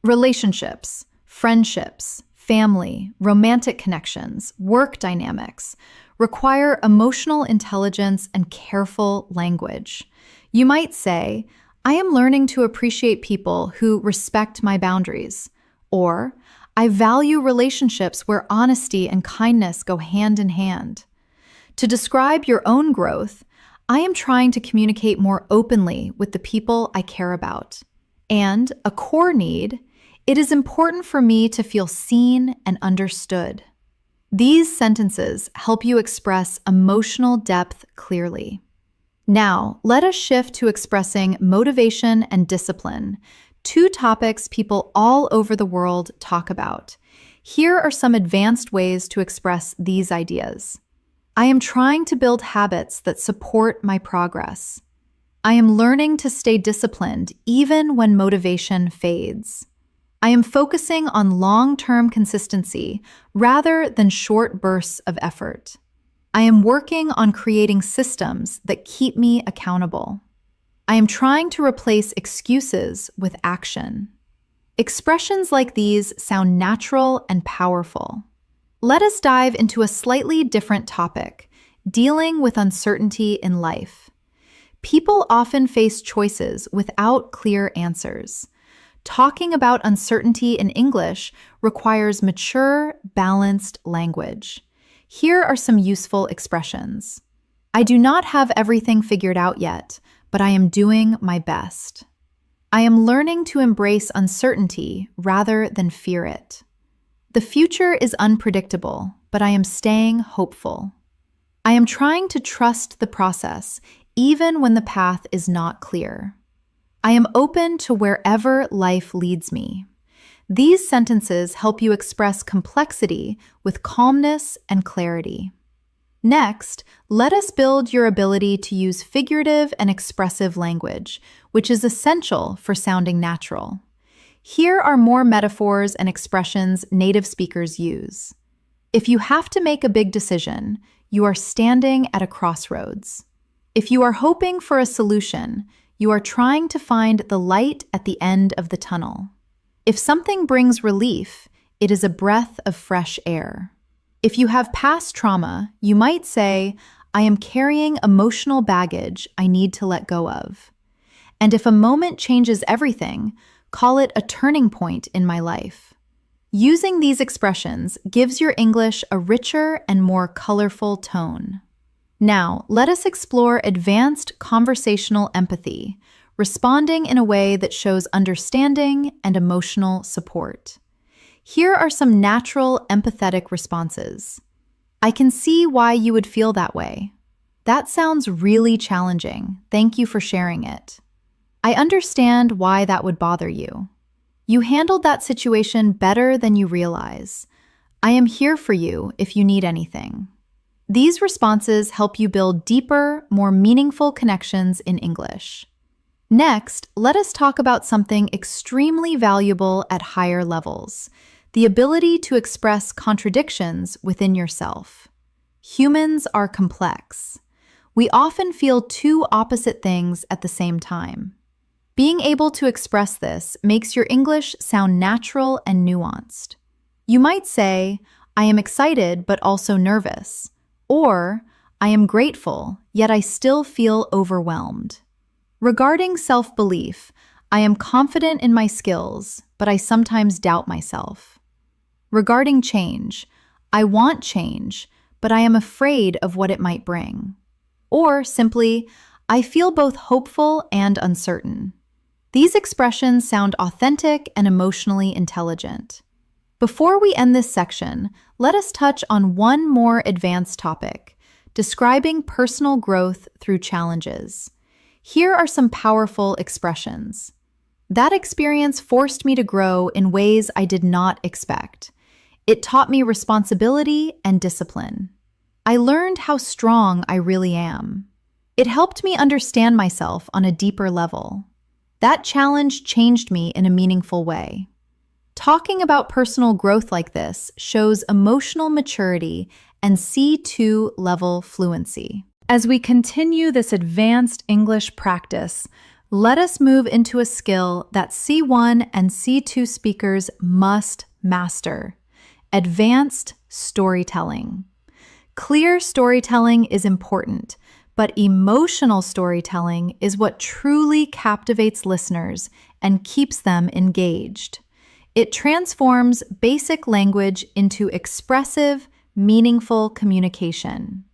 Relationships, friendships, family, romantic connections, work dynamics require emotional intelligence and careful language. You might say, "I am learning to appreciate people who respect my boundaries," or "I value relationships where honesty and kindness go hand in hand." To describe your own growth, "I am trying to communicate more openly with the people I care about." And a core need: "It is important for me to feel seen and understood." These sentences help you express emotional depth clearly. Now, let us shift to expressing motivation and discipline, two topics people all over the world talk about. Here are some advanced ways to express these ideas. I am trying to build habits that support my progress. I am learning to stay disciplined even when motivation fades. I am focusing on long-term consistency rather than short bursts of effort. I am working on creating systems that keep me accountable. I am trying to replace excuses with action. Expressions like these sound natural and powerful. Let us dive into a slightly different topic: dealing with uncertainty in life. People often face choices without clear answers. Talking about uncertainty in English requires mature, balanced language. Here are some useful expressions. I do not have everything figured out yet, but I am doing my best. I am learning to embrace uncertainty rather than fear it. The future is unpredictable, but I am staying hopeful. I am trying to trust the process, even when the path is not clear. I am open to wherever life leads me. These sentences help you express complexity with calmness and clarity. Next, let us build your ability to use figurative and expressive language, which is essential for sounding natural. Here are more metaphors and expressions native speakers use. If you have to make a big decision, you are standing at a crossroads. If you are hoping for a solution, you are trying to find the light at the end of the tunnel. If something brings relief, it is a breath of fresh air. If you have past trauma, you might say, "I am carrying emotional baggage I need to let go of." And if a moment changes everything, call it a turning point in my life. Using these expressions gives your English a richer and more colorful tone. Now, let us explore advanced conversational empathy, responding in a way that shows understanding and emotional support. Here are some natural empathetic responses. I can see why you would feel that way. That sounds really challenging. Thank you for sharing it. I understand why that would bother you. You handled that situation better than you realize. I am here for you if you need anything. These responses help you build deeper, more meaningful connections in English. Next, let us talk about something extremely valuable at higher levels: the ability to express contradictions within yourself. Humans are complex. We often feel two opposite things at the same time. Being able to express this makes your English sound natural and nuanced. You might say, I am excited but also nervous, or I am grateful, yet I still feel overwhelmed. Regarding self-belief, I am confident in my skills, but I sometimes doubt myself. Regarding change, I want change, but I am afraid of what it might bring. Or simply, I feel both hopeful and uncertain. These expressions sound authentic and emotionally intelligent. Before we end this section, let us touch on one more advanced topic: describing personal growth through challenges. Here are some powerful expressions. That experience forced me to grow in ways I did not expect. It taught me responsibility and discipline. I learned how strong I really am. It helped me understand myself on a deeper level. That challenge changed me in a meaningful way. Talking about personal growth like this shows emotional maturity and C2 level fluency. As we continue this advanced English practice, let us move into a skill that C1 and C2 speakers must master: advanced storytelling. Clear storytelling is important, but emotional storytelling is what truly captivates listeners and keeps them engaged. It transforms basic language into expressive, meaningful communication.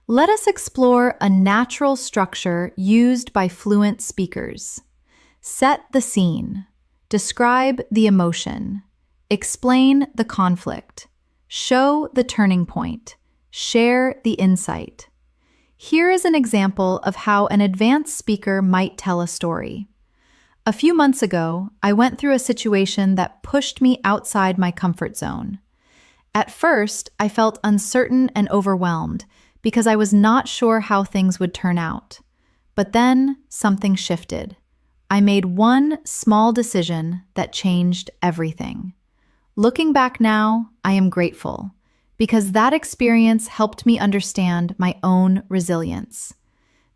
Let us explore a natural structure used by fluent speakers. Set the scene. Describe the emotion. Explain the conflict. Show the turning point. Share the insight. Here is an example of how an advanced speaker might tell a story. A few months ago, I went through a situation that pushed me outside my comfort zone. At first, I felt uncertain and overwhelmed because I was not sure how things would turn out. But then something shifted. I made one small decision that changed everything. Looking back now, I am grateful, because that experience helped me understand my own resilience.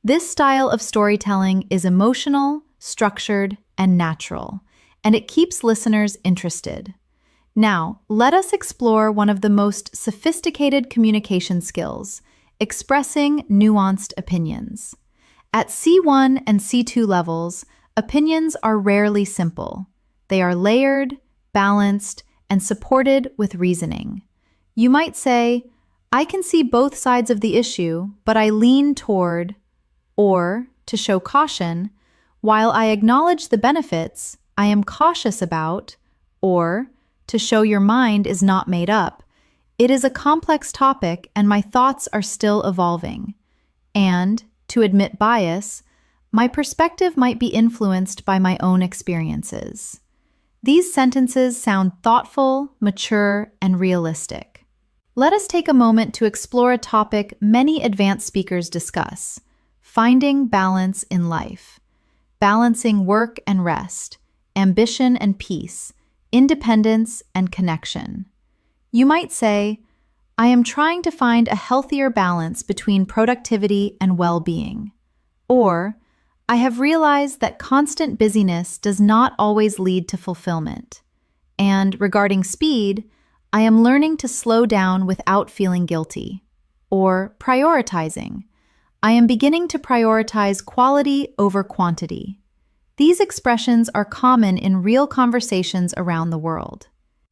This style of storytelling is emotional, structured, and natural, and it keeps listeners interested. Now, let us explore one of the most sophisticated communication skills: expressing nuanced opinions. At C1 and C2 levels, opinions are rarely simple. They are layered, balanced, and supported with reasoning. You might say, I can see both sides of the issue, but I lean toward, or, to show caution, while I acknowledge the benefits, I am cautious about, or, to show your mind is not made up. It is a complex topic and my thoughts are still evolving. And, to admit bias, my perspective might be influenced by my own experiences. These sentences sound thoughtful, mature, and realistic. Let us take a moment to explore a topic many advanced speakers discuss: finding balance in life. Balancing work and rest, ambition and peace, independence and connection. You might say, I am trying to find a healthier balance between productivity and well-being. Or, I have realized that constant busyness does not always lead to fulfillment. And regarding speed, I am learning to slow down without feeling guilty. Or prioritizing. I am beginning to prioritize quality over quantity. These expressions are common in real conversations around the world.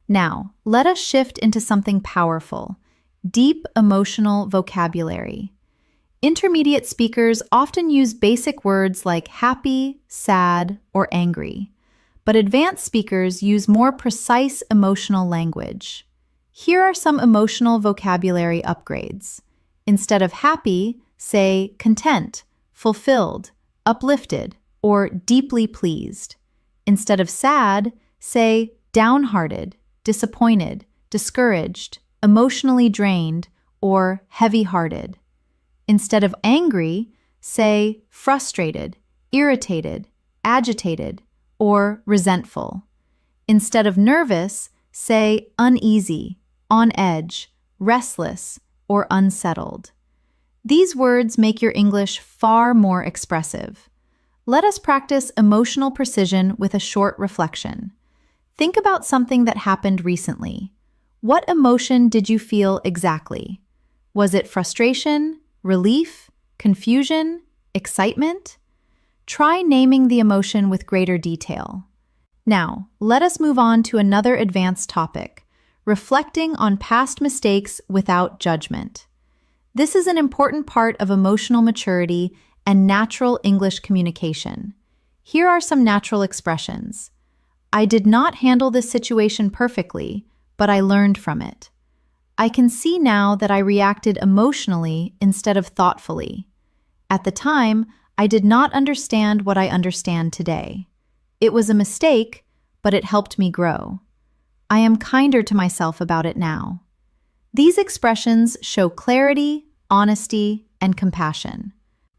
Now, let us shift into something powerful: deep emotional vocabulary. Intermediate speakers often use basic words like happy, sad, or angry, but advanced speakers use more precise emotional language. Here are some emotional vocabulary upgrades. Instead of happy, say content, fulfilled, uplifted, or deeply pleased. Instead of sad, say downhearted, disappointed, discouraged, emotionally drained, or heavy-hearted. Instead of angry, say frustrated, irritated, agitated, or resentful. Instead of nervous, say uneasy, on edge, restless, or unsettled. These words make your English far more expressive. Let us practice emotional precision with a short reflection. Think about something that happened recently. What emotion did you feel exactly? Was it frustration, relief, confusion, excitement? Try naming the emotion with greater detail. Now, let us move on to another advanced topic, reflecting on past mistakes without judgment. This is an important part of emotional maturity and natural English communication. Here are some natural expressions. I did not handle this situation perfectly, but I learned from it. I can see now that I reacted emotionally instead of thoughtfully. At the time, I did not understand what I understand today. It was a mistake, but it helped me grow. I am kinder to myself about it now. These expressions show clarity, honesty, and compassion.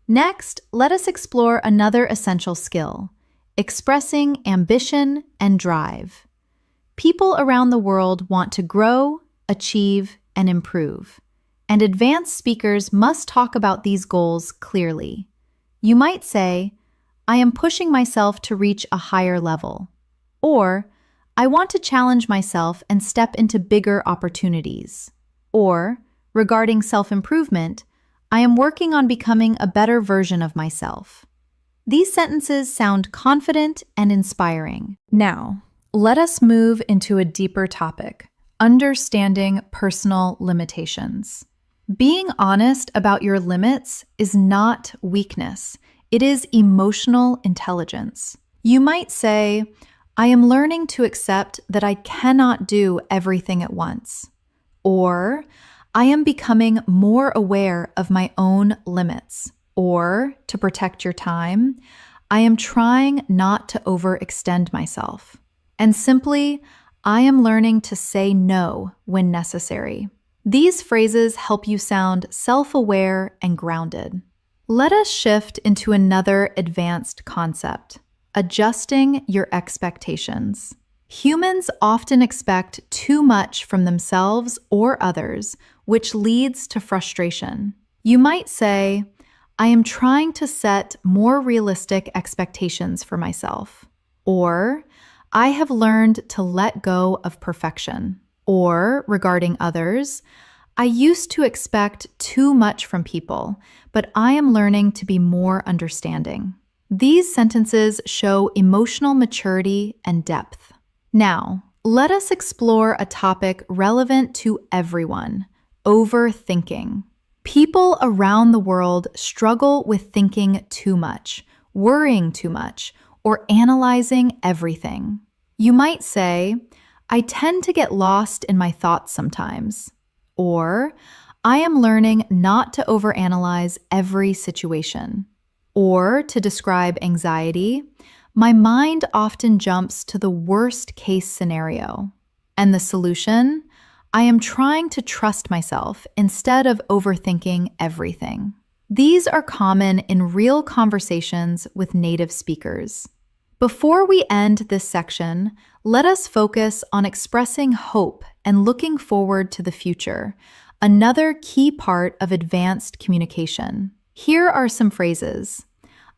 Next, let us explore another essential skill, expressing ambition and drive. People around the world want to grow, achieve, and improve, and advanced speakers must talk about these goals clearly. You might say, I am pushing myself to reach a higher level, or I want to challenge myself and step into bigger opportunities, or regarding self-improvement, I am working on becoming a better version of myself. These sentences sound confident and inspiring. Now, let us move into a deeper topic, understanding personal limitations. Being honest about your limits is not weakness. It is emotional intelligence. You might say, I am learning to accept that I cannot do everything at once. Or, I am becoming more aware of my own limits. Or, to protect your time, I am trying not to overextend myself. And simply, I am learning to say no when necessary. These phrases help you sound self-aware and grounded. Let us shift into another advanced concept, adjusting your expectations. Humans often expect too much from themselves or others, which leads to frustration. You might say, I am trying to set more realistic expectations for myself. Or, I have learned to let go of perfection. Or, regarding others, I used to expect too much from people, but I am learning to be more understanding. These sentences show emotional maturity and depth. Now, let us explore a topic relevant to everyone, overthinking. People around the world struggle with thinking too much, worrying too much, or analyzing everything. You might say, I tend to get lost in my thoughts sometimes. Or, I am learning not to overanalyze every situation. Or, to describe anxiety, my mind often jumps to the worst-case scenario. And the solution? I am trying to trust myself instead of overthinking everything. These are common in real conversations with native speakers. Before we end this section, let us focus on expressing hope and looking forward to the future, another key part of advanced communication. Here are some phrases.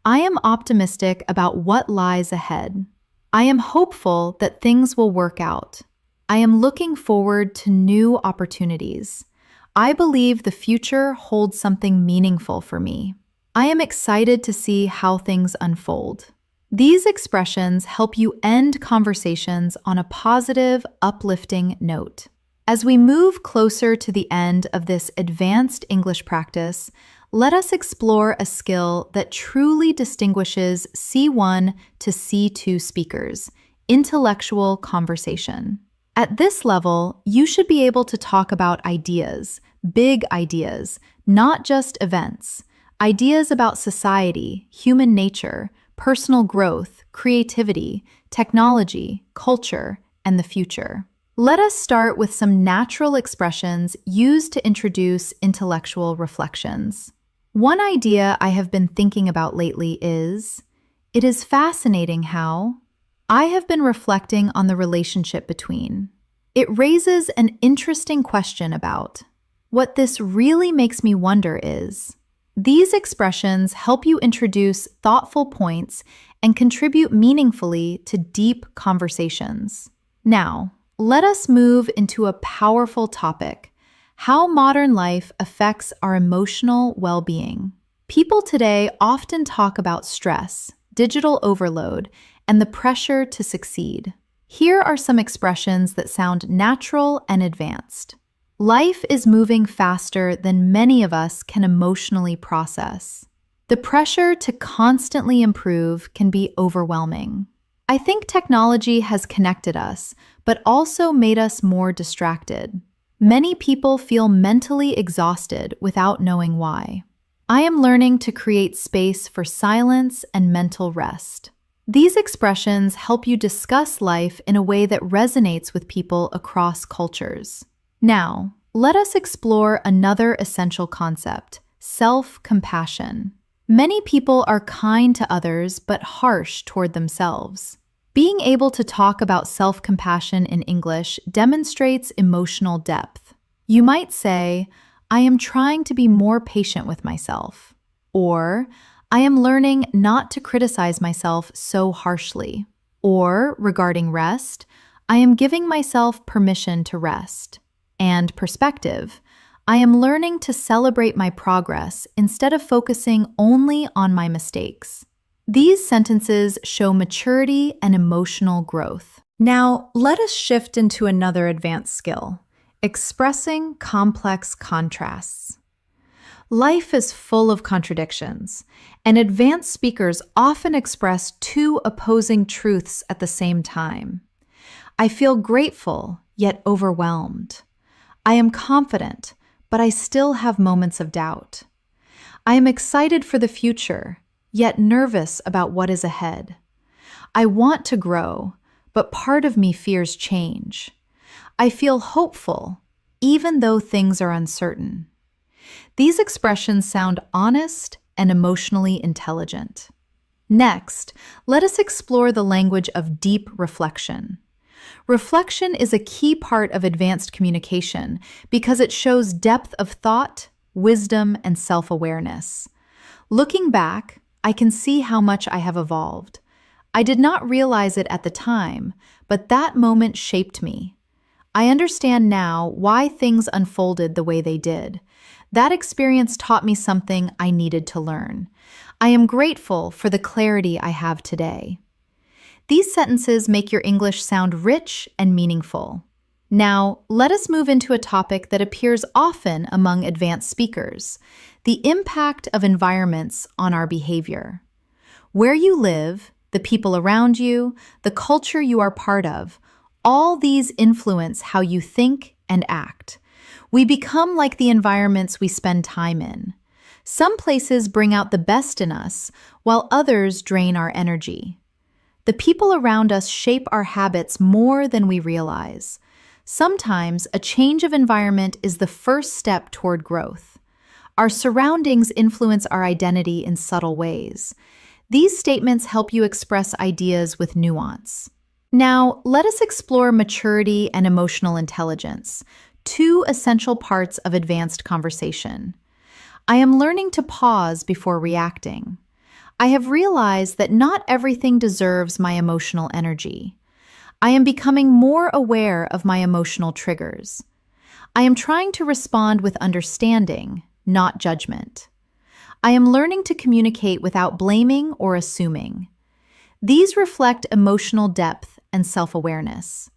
I am optimistic about what lies ahead. I am hopeful that things will work out. I am looking forward to new opportunities. I believe the future holds something meaningful for me. I am excited to see how things unfold. These expressions help you end conversations on a positive, uplifting note. As we move closer to the end of this advanced English practice, let us explore a skill that truly distinguishes C1 to C2 speakers: intellectual conversation. At this level, you should be able to talk about ideas, big ideas, not just events. Ideas about society, human nature, personal growth, creativity, technology, culture, and the future. Let us start with some natural expressions used to introduce intellectual reflections. One idea I have been thinking about lately is, it is fascinating how I have been reflecting on the relationship between. It raises an interesting question about what this really makes me wonder is. These expressions help you introduce thoughtful points and contribute meaningfully to deep conversations. Now, let us move into a powerful topic: how modern life affects our emotional well-being. People today often talk about stress, digital overload, and the pressure to succeed. Here are some expressions that sound natural and advanced. Life is moving faster than many of us can emotionally process. The pressure to constantly improve can be overwhelming. I think technology has connected us, but also made us more distracted. Many people feel mentally exhausted without knowing why. I am learning to create space for silence and mental rest. These expressions help you discuss life in a way that resonates with people across cultures. Now, let us explore another essential concept: self-compassion. Many people are kind to others but harsh toward themselves. Being able to talk about self-compassion in English demonstrates emotional depth. You might say, "I am trying to be more patient with myself," or "I am learning not to criticize myself so harshly," or regarding rest, "I am giving myself permission to rest." And perspective, "I am learning to celebrate my progress instead of focusing only on my mistakes." These sentences show maturity and emotional growth. Now, let us shift into another advanced skill: expressing complex contrasts. Life is full of contradictions, and advanced speakers often express two opposing truths at the same time. I feel grateful, yet overwhelmed. I am confident, but I still have moments of doubt. I am excited for the future, yet nervous about what is ahead. I want to grow, but part of me fears change. I feel hopeful, even though things are uncertain. These expressions sound honest and emotionally intelligent. Next, let us explore the language of deep reflection. Reflection is a key part of advanced communication because it shows depth of thought, wisdom, and self-awareness. Looking back, I can see how much I have evolved. I did not realize it at the time, but that moment shaped me. I understand now why things unfolded the way they did. That experience taught me something I needed to learn. I am grateful for the clarity I have today. These sentences make your English sound rich and meaningful. Now, let us move into a topic that appears often among advanced speakers: the impact of environments on our behavior. Where you live, the people around you, the culture you are part of, all these influence how you think and act. We become like the environments we spend time in. Some places bring out the best in us, while others drain our energy. The people around us shape our habits more than we realize. Sometimes a change of environment is the first step toward growth. Our surroundings influence our identity in subtle ways. These statements help you express ideas with nuance. Now, let us explore maturity and emotional intelligence, two essential parts of advanced conversation. I am learning to pause before reacting. I have realized that not everything deserves my emotional energy. I am becoming more aware of my emotional triggers. I am trying to respond with understanding, not judgment. I am learning to communicate without blaming or assuming. These reflect emotional depth and self-awareness.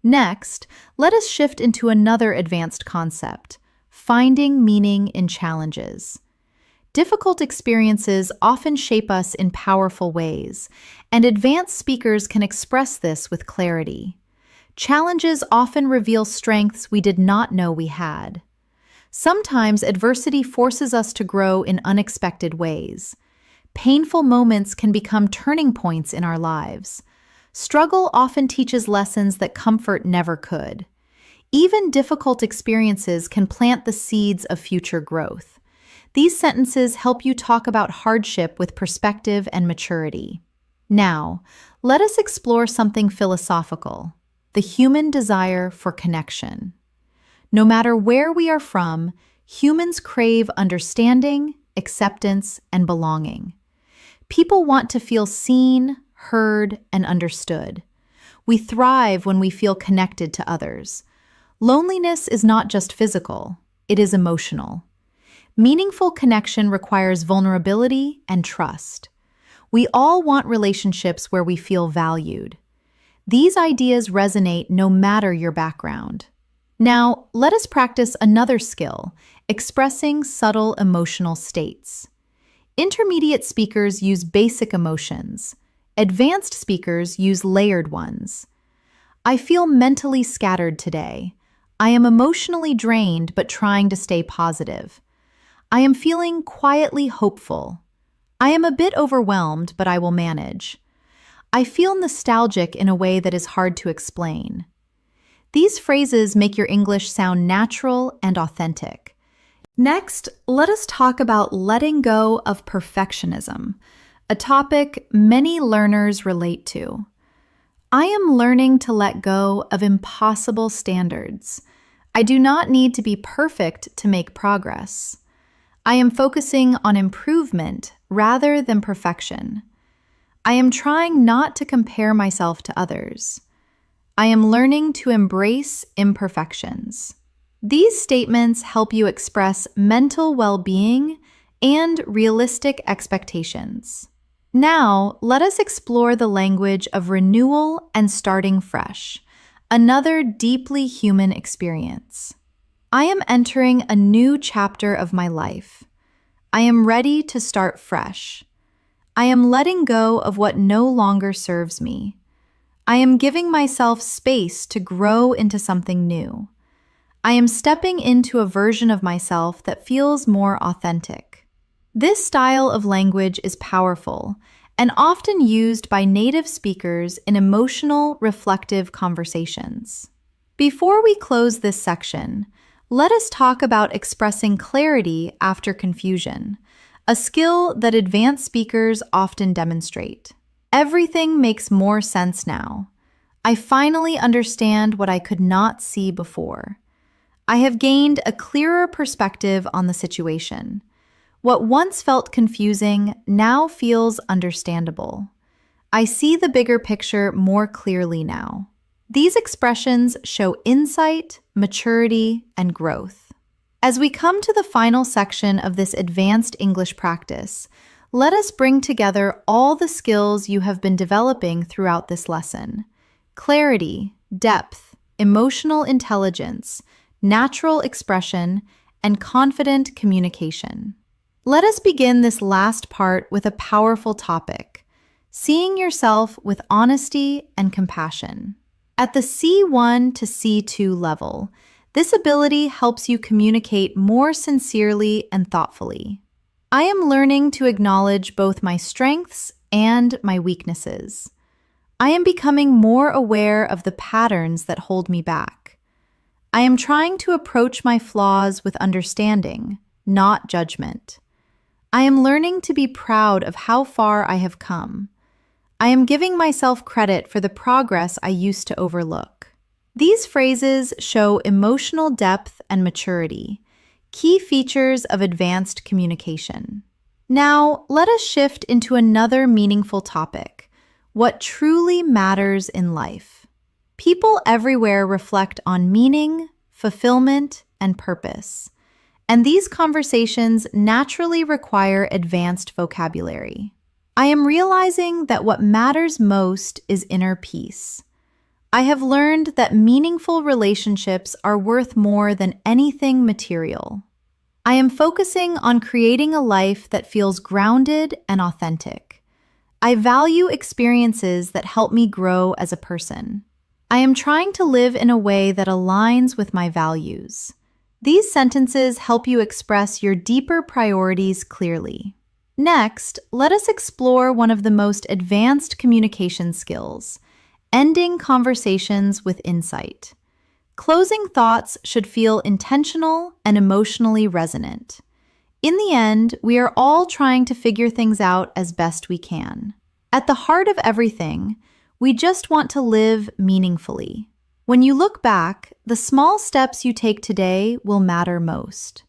Next, let us shift into another advanced concept: finding meaning in challenges. Difficult experiences often shape us in powerful ways, and advanced speakers can express this with clarity. Challenges often reveal strengths we did not know we had. Sometimes adversity forces us to grow in unexpected ways. Painful moments can become turning points in our lives. Struggle often teaches lessons that comfort never could. Even difficult experiences can plant the seeds of future growth. These sentences help you talk about hardship with perspective and maturity. Now, let us explore something philosophical: the human desire for connection. No matter where we are from, humans crave understanding, acceptance, and belonging. People want to feel seen, heard, and understood. We thrive when we feel connected to others. Loneliness is not just physical, it is emotional. Meaningful connection requires vulnerability and trust. We all want relationships where we feel valued. These ideas resonate no matter your background. Now, let us practice another skill: expressing subtle emotional states. Intermediate speakers use basic emotions. Advanced speakers use layered ones. I feel mentally scattered today. I am emotionally drained but trying to stay positive. I am feeling quietly hopeful. I am a bit overwhelmed, but I will manage. I feel nostalgic in a way that is hard to explain. These phrases make your English sound natural and authentic. Next, let us talk about letting go of perfectionism, a topic many learners relate to. I am learning to let go of impossible standards. I do not need to be perfect to make progress. I am focusing on improvement rather than perfection. I am trying not to compare myself to others. I am learning to embrace imperfections. These statements help you express mental well-being and realistic expectations. Now, let us explore the language of renewal and starting fresh, another deeply human experience. I am entering a new chapter of my life. I am ready to start fresh. I am letting go of what no longer serves me. I am giving myself space to grow into something new. I am stepping into a version of myself that feels more authentic. This style of language is powerful and often used by native speakers in emotional, reflective conversations. Before we close this section, let us talk about expressing clarity after confusion, a skill that advanced speakers often demonstrate. Everything makes more sense now. I finally understand what I could not see before. I have gained a clearer perspective on the situation. What once felt confusing now feels understandable. I see the bigger picture more clearly now. These expressions show insight, maturity, and growth. As we come to the final section of this advanced English practice, let us bring together all the skills you have been developing throughout this lesson: clarity, depth, emotional intelligence, natural expression, and confident communication. Let us begin this last part with a powerful topic: seeing yourself with honesty and compassion. At the C1 to C2 level, this ability helps you communicate more sincerely and thoughtfully. I am learning to acknowledge both my strengths and my weaknesses. I am becoming more aware of the patterns that hold me back. I am trying to approach my flaws with understanding, not judgment. I am learning to be proud of how far I have come. I am giving myself credit for the progress I used to overlook. These phrases show emotional depth and maturity, key features of advanced communication. Now, let us shift into another meaningful topic: what truly matters in life. People everywhere reflect on meaning, fulfillment, and purpose, and these conversations naturally require advanced vocabulary. I am realizing that what matters most is inner peace. I have learned that meaningful relationships are worth more than anything material. I am focusing on creating a life that feels grounded and authentic. I value experiences that help me grow as a person. I am trying to live in a way that aligns with my values. These sentences help you express your deeper priorities clearly. Next, let us explore one of the most advanced communication skills, ending conversations with insight. Closing thoughts should feel intentional and emotionally resonant. In the end, we are all trying to figure things out as best we can. At the heart of everything, we just want to live meaningfully. When you look back, the small steps you take today will matter most.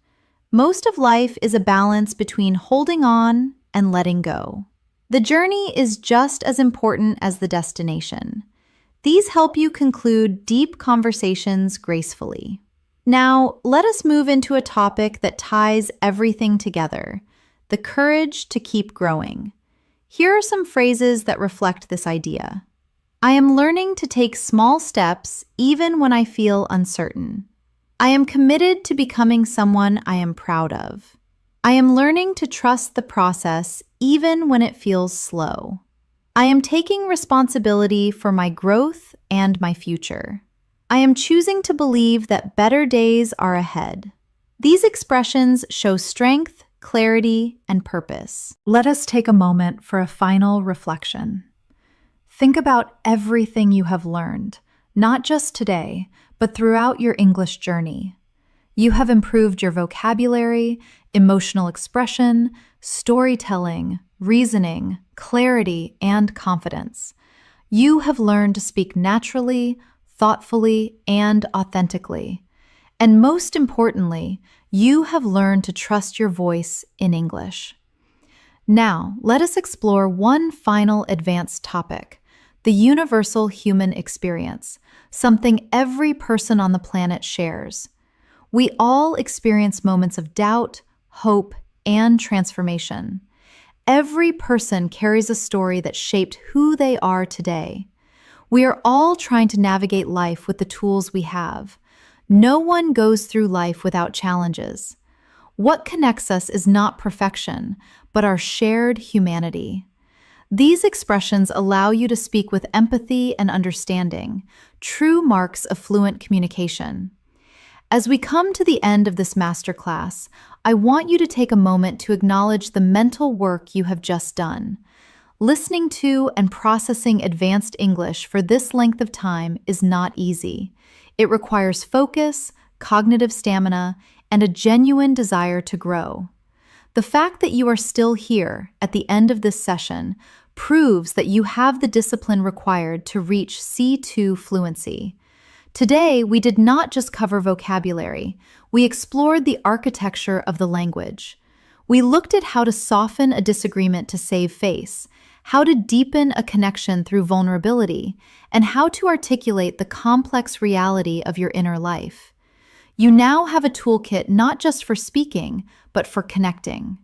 Most of life is a balance between holding on and letting go. The journey is just as important as the destination. These help you conclude deep conversations gracefully. Now, let us move into a topic that ties everything together: the courage to keep growing. Here are some phrases that reflect this idea. I am learning to take small steps even when I feel uncertain. I am committed to becoming someone I am proud of. I am learning to trust the process even when it feels slow. I am taking responsibility for my growth and my future. I am choosing to believe that better days are ahead. These expressions show strength, clarity, and purpose. Let us take a moment for a final reflection. Think about everything you have learned, not just today, but throughout your English journey. You have improved your vocabulary, emotional expression, storytelling, reasoning, clarity, and confidence. You have learned to speak naturally, thoughtfully, and authentically. And most importantly, you have learned to trust your voice in English. Now, let us explore one final advanced topic: the universal human experience, something every person on the planet shares. We all experience moments of doubt, hope, and transformation. Every person carries a story that shaped who they are today. We are all trying to navigate life with the tools we have. No one goes through life without challenges. What connects us is not perfection, but our shared humanity. These expressions allow you to speak with empathy and understanding, true marks of fluent communication. As we come to the end of this masterclass, I want you to take a moment to acknowledge the mental work you have just done. Listening to and processing advanced English for this length of time is not easy. It requires focus, cognitive stamina, and a genuine desire to grow. The fact that you are still here at the end of this session proves that you have the discipline required to reach C2 fluency. Today, we did not just cover vocabulary. We explored the architecture of the language. We looked at how to soften a disagreement to save face, how to deepen a connection through vulnerability, and how to articulate the complex reality of your inner life. You now have a toolkit not just for speaking, but for connecting.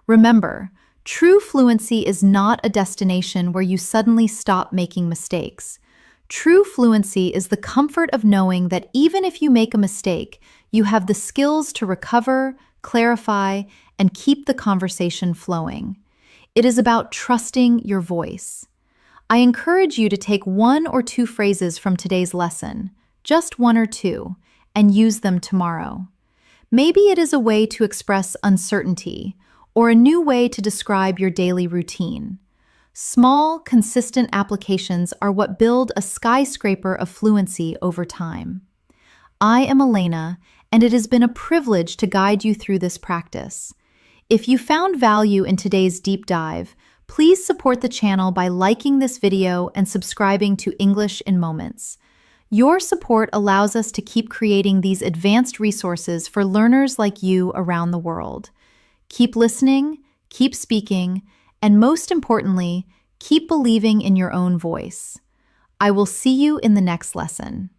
Remember, true fluency is not a destination where you suddenly stop making mistakes. True fluency is the comfort of knowing that even if you make a mistake, you have the skills to recover, clarify, and keep the conversation flowing. It is about trusting your voice. I encourage you to take one or two phrases from today's lesson, just one or two, and use them tomorrow. Maybe it is a way to express uncertainty, or a new way to describe your daily routine. Small, consistent applications are what build a skyscraper of fluency over time. I am Elena, and it has been a privilege to guide you through this practice. If you found value in today's deep dive, please support the channel by liking this video and subscribing to English in Moments. Your support allows us to keep creating these advanced resources for learners like you around the world. Keep listening, keep speaking, and most importantly, keep believing in your own voice. I will see you in the next lesson.